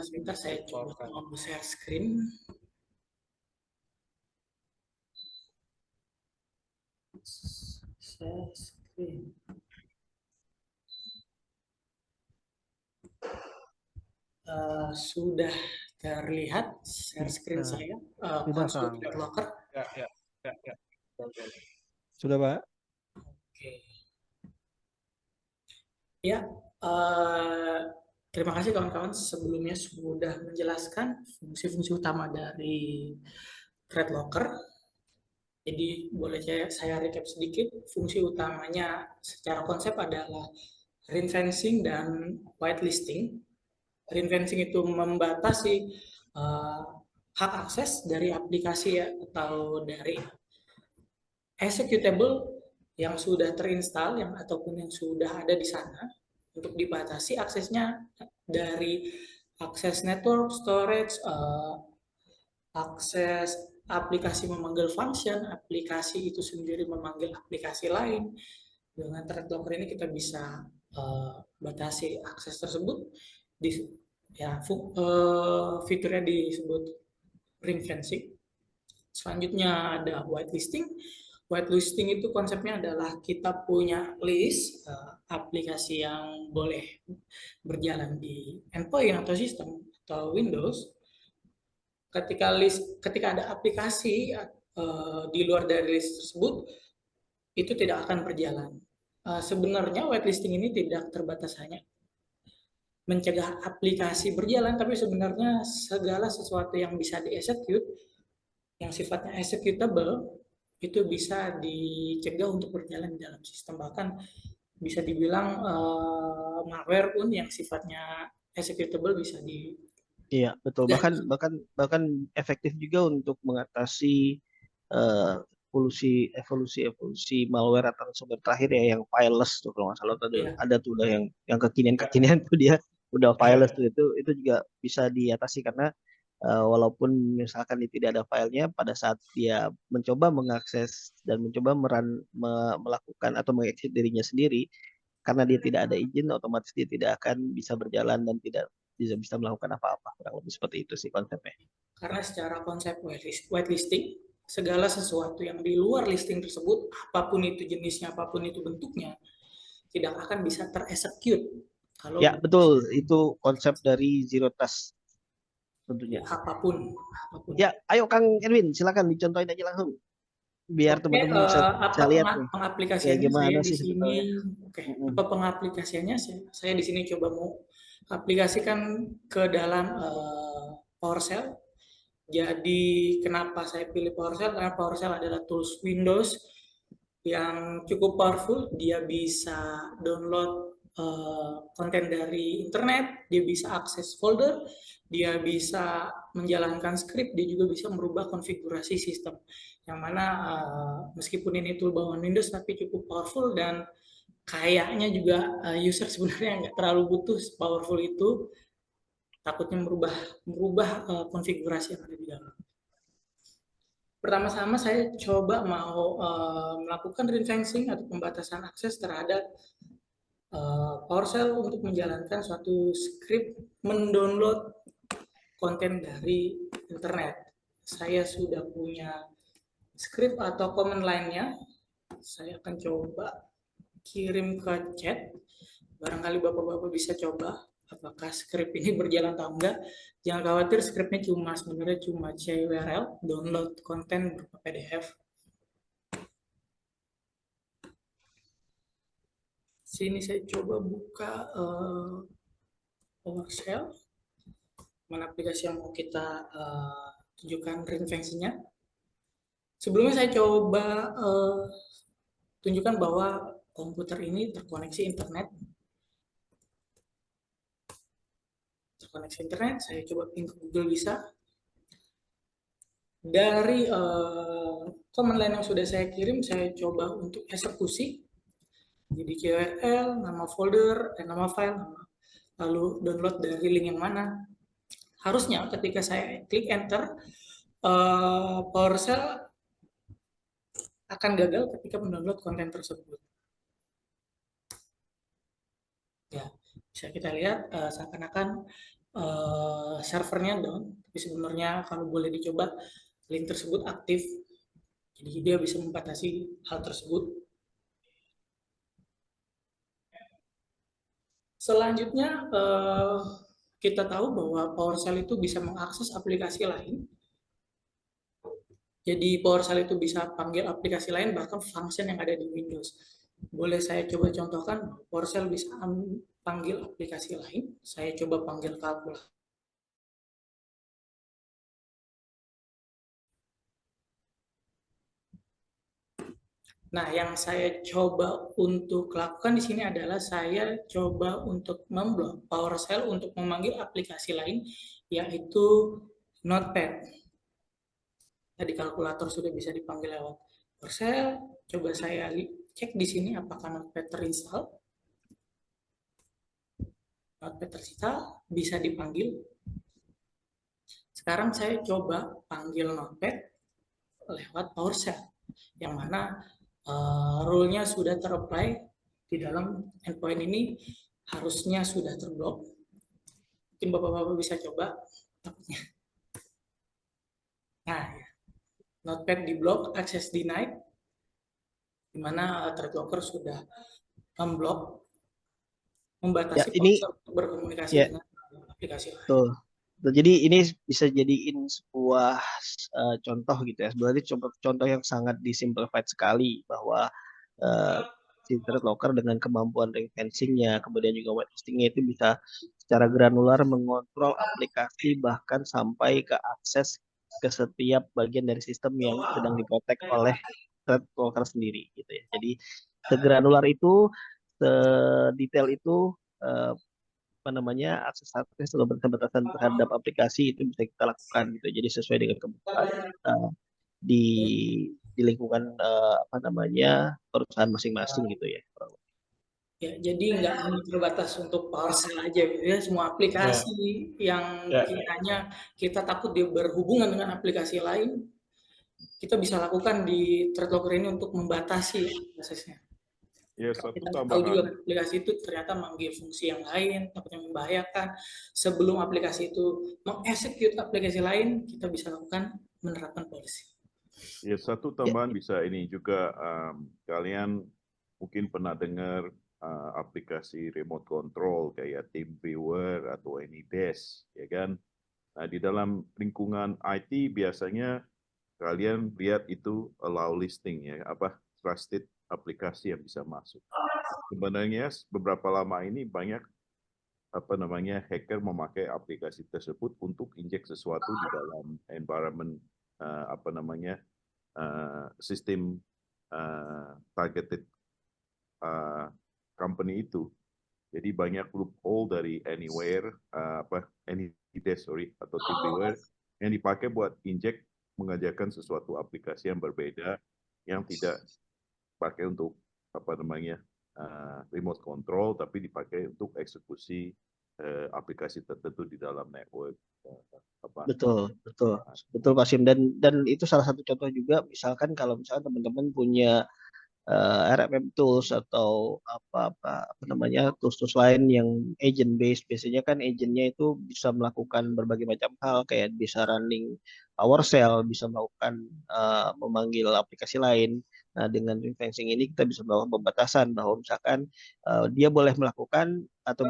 Sebentar saya coba mau share screen. Share screen. Sudah terlihat share screen saya, Sudah, konsol Kang. BitLocker. Ya. Oke. Sudah, Pak? Oke. Ya, terima kasih kawan-kawan sebelumnya sudah menjelaskan fungsi-fungsi utama dari ThreadLocker. Jadi boleh saya recap sedikit. Fungsi utamanya secara konsep adalah ring fencing dan whitelisting. Ring fencing itu membatasi hak akses dari aplikasi atau dari executable yang sudah terinstall ataupun yang sudah ada di sana, untuk dibatasi aksesnya dari akses network, storage, akses aplikasi memanggil function, aplikasi itu sendiri memanggil aplikasi lain. Dengan ThreadLocker ini kita bisa batasi akses tersebut. Fiturnya disebut ring fencing. Selanjutnya ada whitelisting. Whitelisting itu konsepnya adalah kita punya list aplikasi yang boleh berjalan di endpoint atau sistem atau Windows. Ketika ada aplikasi di luar dari list tersebut, itu tidak akan berjalan. Sebenarnya whitelisting ini tidak terbatas hanya mencegah aplikasi berjalan, tapi sebenarnya segala sesuatu yang bisa di-execute, yang sifatnya executable, itu bisa dicegah untuk berjalan di dalam sistem. Bahkan bisa dibilang malware pun yang sifatnya executable bisa di. Iya, betul. Bahkan efektif juga untuk mengatasi evolusi malware atau ransomware terakhir ya, yang fileless tuh kalau nggak salah tadi ada tuh udah yang kekinian tuh dia udah fileless tuh, itu juga bisa diatasi karena walaupun misalkan tidak ada filenya, pada saat dia mencoba mengakses dan mencoba melakukan atau mengexit dirinya sendiri, karena dia tidak ada izin, otomatis dia tidak akan bisa berjalan dan tidak bisa melakukan apa-apa. Kurang lebih seperti itu sih konsepnya. Karena secara konsep whitelisting, segala sesuatu yang di luar listing tersebut, apapun itu jenisnya, apapun itu bentuknya, tidak akan bisa terexecute. Ya, betul. Itu konsep dari Zero Trust tentunya. Apapun. Ya, ayo Kang Edwin, silakan dicontohin aja langsung. Biar teman-teman bisa lihat nih. Pengaplikasiannya gimana saya di sih sini. Apa pengaplikasiannya saya di sini coba mau aplikasikan ke dalam PowerShell. Jadi kenapa saya pilih PowerShell? Karena PowerShell adalah tools Windows yang cukup powerful. Dia bisa download konten dari internet, dia bisa akses folder, dia bisa menjalankan script, dia juga bisa merubah konfigurasi sistem. Yang mana meskipun ini tool bawaan Windows tapi cukup powerful, dan kayaknya juga user sebenarnya nggak terlalu butuh powerful itu, takutnya merubah konfigurasi yang ada di dalam. Pertama-tama saya coba mau melakukan ring fencing atau pembatasan akses terhadap PowerShell untuk menjalankan suatu script mendownload konten dari internet. Saya sudah punya script atau command line-nya. Saya akan coba kirim ke chat. Barangkali Bapak-Bapak bisa coba apakah script ini berjalan atau enggak. Jangan khawatir, scriptnya sebenarnya cuma CWRL, download konten berupa PDF. Sini saya coba buka PowerShell, mana aplikasi yang mau kita tunjukkan ring fencing-nya. Sebelumnya saya coba tunjukkan bahwa komputer ini terkoneksi internet. Saya coba ping ke Google bisa. Dari command line yang sudah saya kirim, saya coba untuk eksekusi. Jadi CWRL, nama folder, nama file, lalu download dari link yang mana. Harusnya ketika saya klik enter, PowerShell akan gagal ketika mendownload konten tersebut. Ya, bisa kita lihat seakan-akan servernya down, tapi sebenarnya kalau boleh dicoba link tersebut aktif. Jadi dia bisa membatasi hal tersebut. Selanjutnya kita tahu bahwa PowerShell itu bisa mengakses aplikasi lain. Jadi PowerShell itu bisa panggil aplikasi lain bahkan function yang ada di Windows. Boleh saya coba contohkan, PowerShell bisa panggil aplikasi lain. Saya coba panggil kalkulator. Nah, yang saya coba untuk lakukan di sini adalah saya coba untuk memblok PowerShell untuk memanggil aplikasi lain, yaitu Notepad. Tadi kalkulator sudah bisa dipanggil lewat PowerShell. Coba saya cek di sini apakah Notepad terinstall. Notepad terinstall, bisa dipanggil. Sekarang saya coba panggil Notepad lewat PowerShell, yang mana rule-nya sudah ter-apply di dalam endpoint ini, harusnya sudah terblok. Mungkin Bapak-Bapak bisa coba. Nah, Notepad di blok, access denied, di mana thread locker sudah memblok, membatasi PowerShell untuk berkomunikasi dengan aplikasi lain. Tuh. Jadi ini bisa jadiin sebuah contoh gitu ya. Sebenarnya contoh yang sangat disimplified sekali bahwa si thread locker dengan kemampuan ring fencing-nya, kemudian juga whitelisting-nya itu bisa secara granular mengontrol aplikasi bahkan sampai ke akses ke setiap bagian dari sistem yang sedang diprotek oleh thread locker sendiri gitu ya. Jadi segranular itu, sedetail itu akses atau batasan terhadap aplikasi itu bisa kita lakukan gitu. Jadi sesuai dengan kebutuhan di lingkungan perusahaan masing-masing gitu ya. Ya, jadi nggak hanya terbatas untuk PowerShell aja gitu ya, semua aplikasi yang kiranya kita takut dia berhubungan dengan aplikasi lain, kita bisa lakukan di thread locker ini untuk membatasi aksesnya. Ya, satu Kita tahu juga tambahan. aplikasi itu ternyata memanggil fungsi yang lain, takutnya membahayakan. Sebelum aplikasi itu mengeksekut aplikasi lain, kita bisa lakukan menerapkan policy. Ya, satu tambahan bisa ini juga, kalian mungkin pernah dengar aplikasi remote control kayak TeamViewer atau AnyDesk, ya kan? Nah, di dalam lingkungan IT biasanya kalian lihat itu allow listing ya, trusted aplikasi yang bisa masuk. Sebenarnya beberapa lama ini banyak hacker memakai aplikasi tersebut untuk injek sesuatu di dalam environment sistem targeted company itu. Jadi banyak loophole dari AnyDesk atau TeamViewer yang dipakai buat injek mengajarkan sesuatu aplikasi yang berbeda yang tidak pakai untuk remote control, tapi dipakai untuk eksekusi aplikasi tertentu di dalam network. Betul Pak Sim, dan itu salah satu contoh juga. Misalkan kalau misalkan teman-teman punya RMM tools atau tools lain yang agent based, biasanya kan agentnya itu bisa melakukan berbagai macam hal, kayak bisa running PowerShell, bisa melakukan memanggil aplikasi lain. Nah, dengan ring fencing ini kita bisa melakukan pembatasan bahwa misalkan dia boleh melakukan atau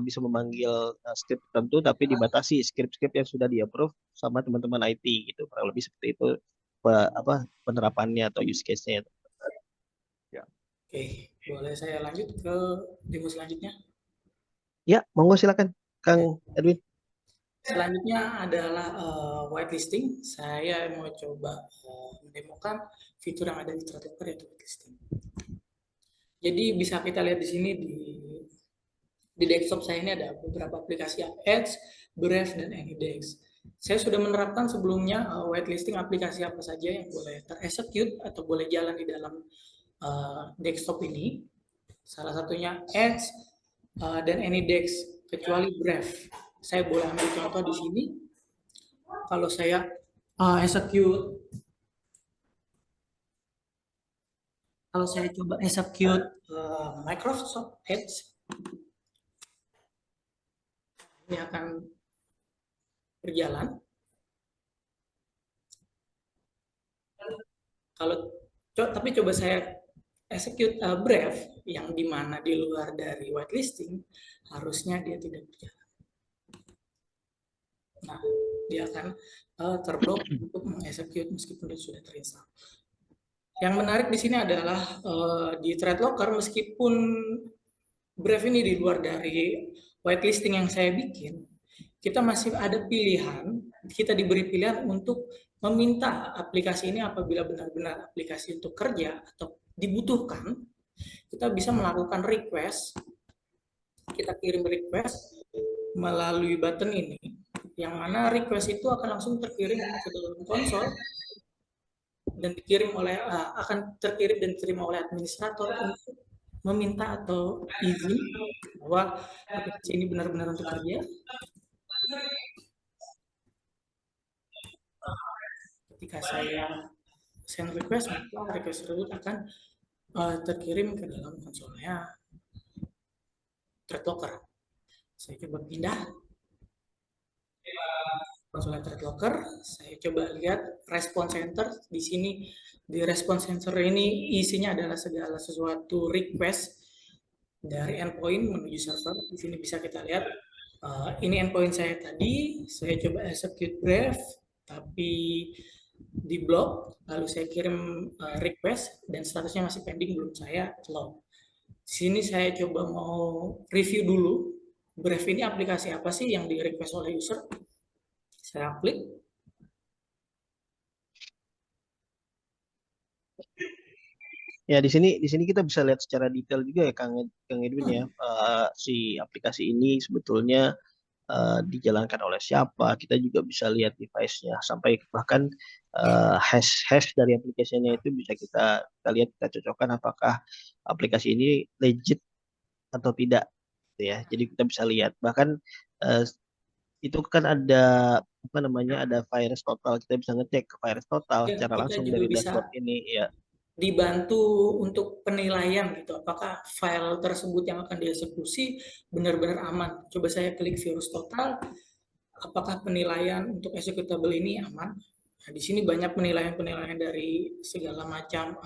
bisa memanggil script tertentu, tapi dibatasi script-script yang sudah di-approve sama teman-teman IT gitu. Kurang lebih seperti itu penerapannya atau use case-nya. Oke, boleh saya lanjut ke demo selanjutnya? Ya, monggo silakan, Kang Edwin. Selanjutnya adalah whitelisting. Saya mau coba mendemokan fitur yang ada di thread locker, yaitu whitelisting. Jadi bisa kita lihat di sini di desktop saya ini ada beberapa aplikasi Edge, Brave, dan AnyDesk. Saya sudah menerapkan sebelumnya whitelisting aplikasi apa saja yang boleh ter-execute atau boleh jalan di dalam desktop ini. Salah satunya Edge dan AnyDesk, kecuali Brave. Saya boleh ambil contoh di sini. Kalau saya coba execute Microsoft Edge, ini akan berjalan. Tapi coba saya execute brief yang dimana di luar dari whitelisting, harusnya dia tidak berjalan. Nah, dia akan terblok untuk mengexecute meskipun dia sudah terinstall. Yang menarik di sini adalah di thread locker, meskipun brief ini di luar dari whitelisting yang saya bikin, kita masih ada pilihan, kita diberi pilihan untuk meminta aplikasi ini apabila benar-benar aplikasi untuk kerja atau dibutuhkan, kita bisa melakukan request, kita kirim request melalui button ini, yang mana request itu akan langsung terkirim ke dalam konsol dan akan terkirim dan diterima oleh administrator untuk meminta atau izin bahwa aplikasi ini benar-benar untuk kerja. Ketika saya send request, maka request tersebut akan terkirim ke dalam konsolnya thread locker. Saya coba pindah konsolnya thread locker. Saya coba lihat response center. Di sini di response center ini isinya adalah segala sesuatu request dari endpoint menuju server. Di sini bisa kita lihat ini endpoint saya tadi. Saya coba execute brief, tapi di blok, lalu saya kirim request dan statusnya masih pending, belum saya log. Di sini saya coba mau review dulu brief ini aplikasi apa sih yang di request oleh user. Saya klik. Ya, di sini kita bisa lihat secara detail juga ya Kang Edwin ya, si aplikasi ini sebetulnya dijalankan oleh siapa. Kita juga bisa lihat device-nya, sampai bahkan hash dari aplikasinya itu bisa kita lihat, kita cocokkan apakah aplikasi ini legit atau tidak, gitu ya. Jadi kita bisa lihat, bahkan itu kan ada ada virus total, kita bisa ngecek ke virus total Ya, secara kita langsung juga dari bisa dashboard ini ya. dibantu untuk penilaian gitu, apakah file tersebut yang akan dieksekusi benar-benar aman. Coba saya klik virus total, apakah penilaian untuk executable ini aman. Nah, di sini banyak penilaian-penilaian dari segala macam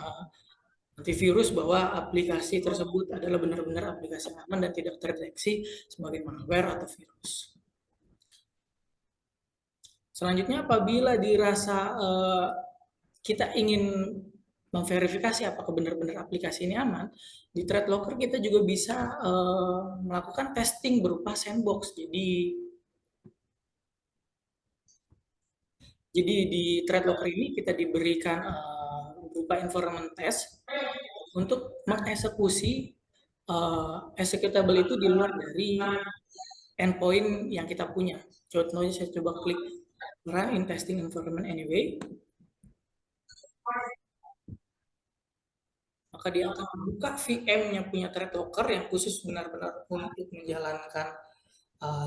antivirus bahwa aplikasi tersebut adalah benar-benar aplikasi aman dan tidak terdeteksi sebagai malware atau virus. Selanjutnya, apabila dirasa kita ingin memverifikasi apakah benar-benar aplikasi ini aman, di thread locker kita juga bisa melakukan testing berupa sandbox. Jadi di thread locker ini kita diberikan berupa environment test untuk mengeksekusi executable itu di luar dari endpoint yang kita punya. Contohnya saya coba klik run in testing environment anyway. Maka dia akan membuka VM-nya punya thread locker yang khusus benar-benar untuk menjalankan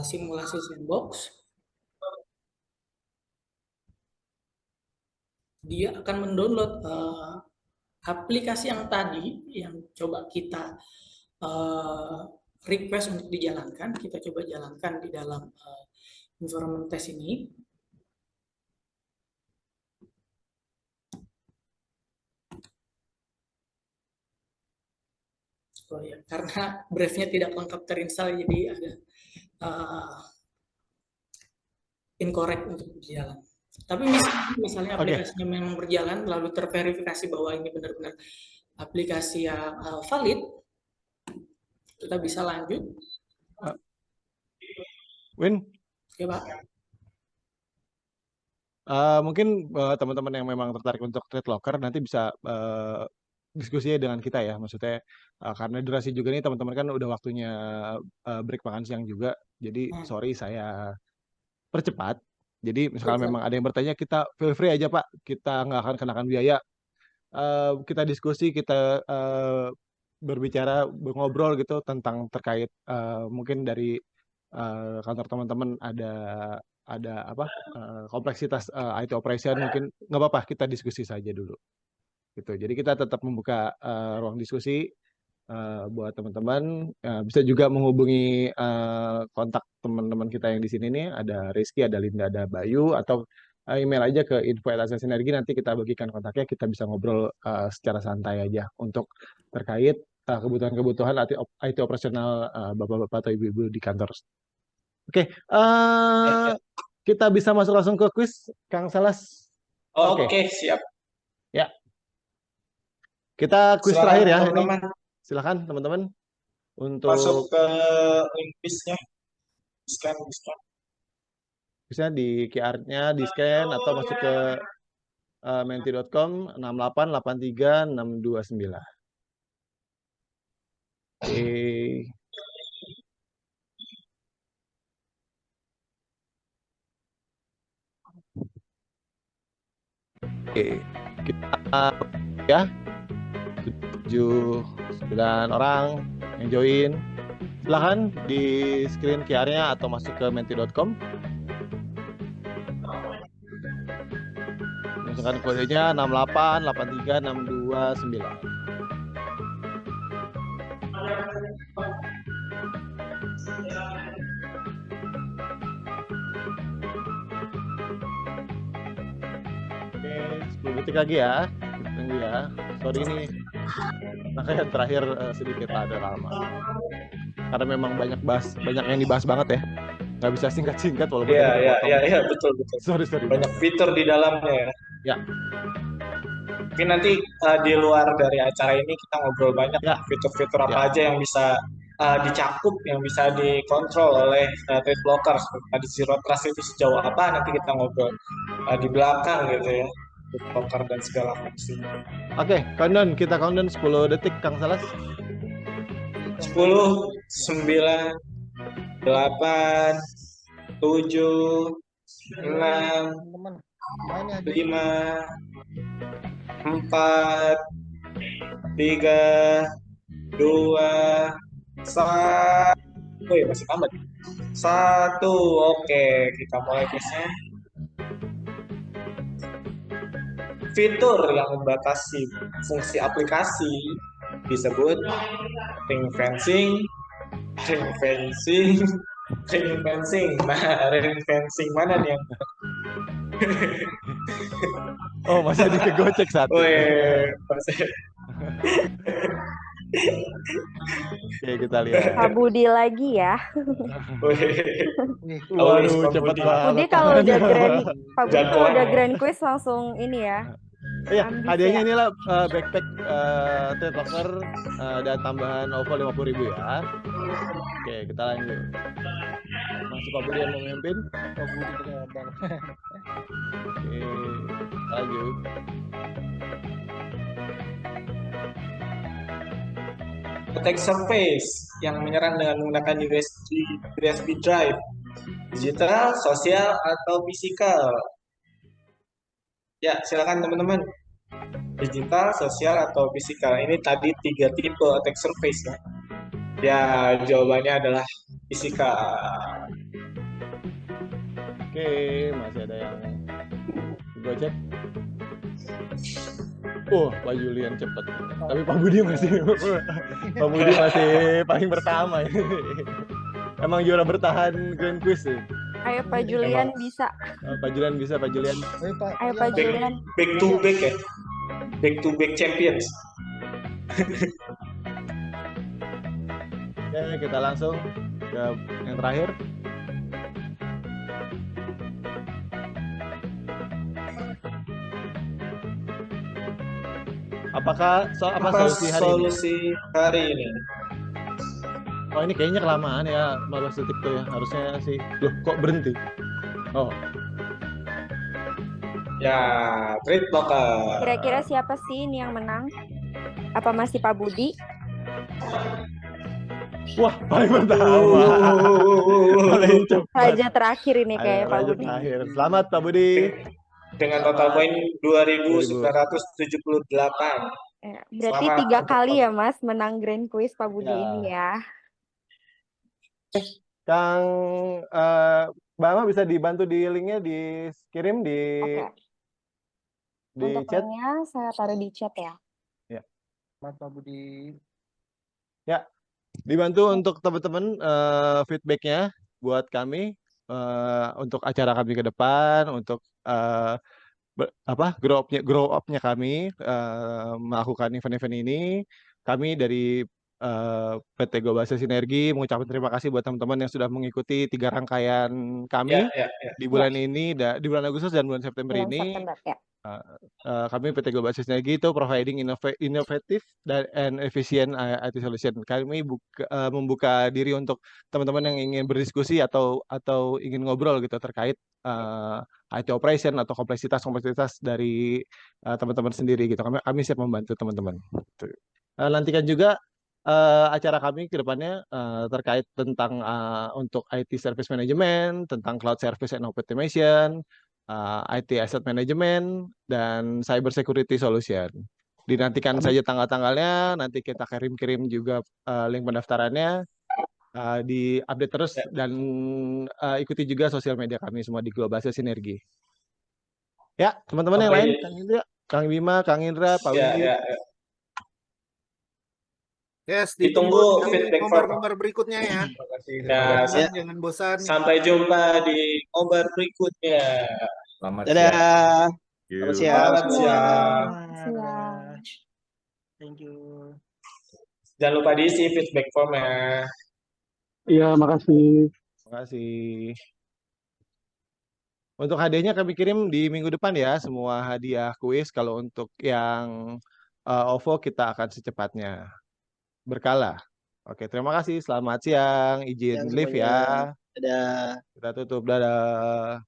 simulasi sandbox. Dia akan mendownload aplikasi yang tadi yang coba kita request untuk dijalankan. Kita coba jalankan di dalam environment test ini. Oh ya, karena briefnya tidak lengkap terinstall, jadi agak incorrect untuk berjalan. Tapi misalnya aplikasinya memang berjalan, lalu terverifikasi bahwa ini benar-benar aplikasi yang valid, kita bisa lanjut. Win? Oke, Pak. Mungkin teman-teman yang memang tertarik untuk thread locker nanti bisa diskusinya dengan kita ya, maksudnya karena durasi juga nih teman-teman kan udah waktunya break makan siang juga, jadi sorry saya percepat. Jadi misalnya memang ada yang bertanya, kita feel free aja Pak, kita nggak akan kenakan biaya. Kita diskusi, kita berbicara, ngobrol gitu tentang terkait mungkin dari kantor teman-teman ada apa kompleksitas IT operation, mungkin nggak apa-apa, kita diskusi saja dulu gitu. Jadi kita tetap membuka ruang diskusi buat teman-teman. Bisa juga menghubungi kontak teman-teman kita yang di sini nih, ada Rizky, ada Linda, ada Bayu, atau email aja ke info@asasinergi, nanti kita bagikan kontaknya, kita bisa ngobrol secara santai aja untuk terkait kebutuhan-kebutuhan IT operasional bapak-bapak atau ibu-ibu di kantor. Oke, kita bisa masuk langsung ke kuis, Kang Salas. Oke, siap. Ya, kita kuis Silakan terakhir ya ini. teman-teman. Silakan teman-teman Masuk untuk ke link quiznya. Scan. bisa di QR-nya di scan atau masuk ke menti.com 6883629. Oke. Oke, kita ya 7-9 orang yang join. Silahkan di screen QR-nya atau masuk ke menti.com. Masukkan kodenya 6883629. Oke, 10 detik lagi ya. Tunggu ya. Sorry ini makanya terakhir sedikit ada lama. Karena memang banyak yang dibahas banget ya. Nggak bisa singkat-singkat walaupun Iya, betul. Sorry. Banyak fitur di dalamnya ya. Ya. Mungkin nanti di luar dari acara ini kita ngobrol banyak fitur-fitur apa aja yang bisa dicakup, yang bisa dikontrol oleh trade blocker. Tadi zero trust itu sejauh apa nanti kita ngobrol di belakang gitu ya. Trade blocker dan segala fungsinya. Oke, kita countdown 10 detik Kang Salas. 10, 9, 8, 7, 6, 5, 4, 3, 2, 1. Oh ya, masih tambah. 1. Oke, kita mulai quiznya. Fitur yang membatasi fungsi aplikasi disebut ring fencing. Nah, ring fencing mana nih yang Oh, masih ada kegocek satu. masih. Oke, kita lihat. Pak Budi lagi ya. Waduh, cepat banget. Budi kalau udah Pak Budi kalau udah grand quiz langsung ini ya. Iya, hadiahnya inilah backpack trade locker dan tambahan OVO 50.000 ya. Oke, kita lanjut. Masuk Pak Budi yang mau memimpin. Pak Budi ternyata. Oke, lanjut. Attack surface yang menyerang dengan menggunakan USB drive, digital, sosial, atau fisikal. Ya, silakan teman-teman. Digital, sosial, atau fisikal. Ini tadi 3 tipe attack surface ya. Ya, jawabannya adalah fisikal. Oke, masih ada yang gojek. Pak Julian cepet. Tapi Pak Budi masih paling pertama ini. Emang juara bertahan Grand Quiz ya. Ayo Pak Julian bisa. Pak Julian bisa, Pak Julian. Ayo Pak Julian. Back to back ya. Back to back champions. Oke, kita langsung ke yang terakhir. Apakah solusi hari ini? Oh, ini kayaknya kelamaan ya, 15 detik tuh ya. Harusnya sih. Loh, kok berhenti? Oh. Ya, trade blocker. Kira-kira siapa sih ini yang menang? Apa masih Pak Budi? Wah, paling pertama. Paling cepat. Raja terakhir ini kayak Pak Budi. Terakhir. Selamat Pak Budi. Dengan total poin 2.978. Ya, berarti 3 kali ya Mas menang Grand Quiz Pak Budi ini ya. Kang Mbak Ama bisa dibantu di linknya dikirim di Untuk chat. linknya saya taruh di chat ya. Ya. Mas Pak Budi. Ya, dibantu untuk teman-teman feedbacknya buat kami untuk acara kami ke depan, untuk grow up-nya kami melakukan event-event ini. Kami dari PT Global Sinergi mengucapkan terima kasih buat teman-teman yang sudah mengikuti 3 rangkaian Ya, kami ya, ya. di Ya, bulan ini, di bulan Agustus dan bulan September bulan ini. September ya. Kami PT Global Sinergi itu providing innovative and efficient IT solution. Kami membuka diri untuk teman-teman yang ingin berdiskusi atau ingin ngobrol gitu terkait IT operation atau kompleksitas dari teman-teman sendiri gitu. Kami siap membantu teman-teman. Nantikan juga acara kami ke depannya terkait tentang untuk IT service management, tentang cloud service and automation, IT asset management, dan cyber security solution. Dinantikan saja tanggal-tanggalnya, nanti kita kirim-kirim juga link pendaftarannya, di update terus Ya. dan ikuti juga sosial media kami semua di Global Sinergi. Ya, teman-teman yang Oke. lain, Kang Indra, Kang Bima, Kang Indra, Pak Ya, Widi. ya, ya. Yes, Ditunggu ditunggu di feedback form. nomor-nomor berikutnya ya. Terima kasih, Teman-teman, Gas. jangan bosan. Sampai jumpa di nobar berikutnya. Selamat Dadah. siang. Selamat You. siang. Selamat siang. Siang. Thank you. Jangan lupa diisi feedback formnya. Iya, makasih. Terima kasih. Untuk hadiahnya kami kirim di minggu depan ya, semua hadiah kuis. Kalau untuk yang OVO kita akan secepatnya, berkala. Oke, terima kasih. Selamat siang. Izin Siang live semuanya. ya. Dadah. Kita tutup. Dadah.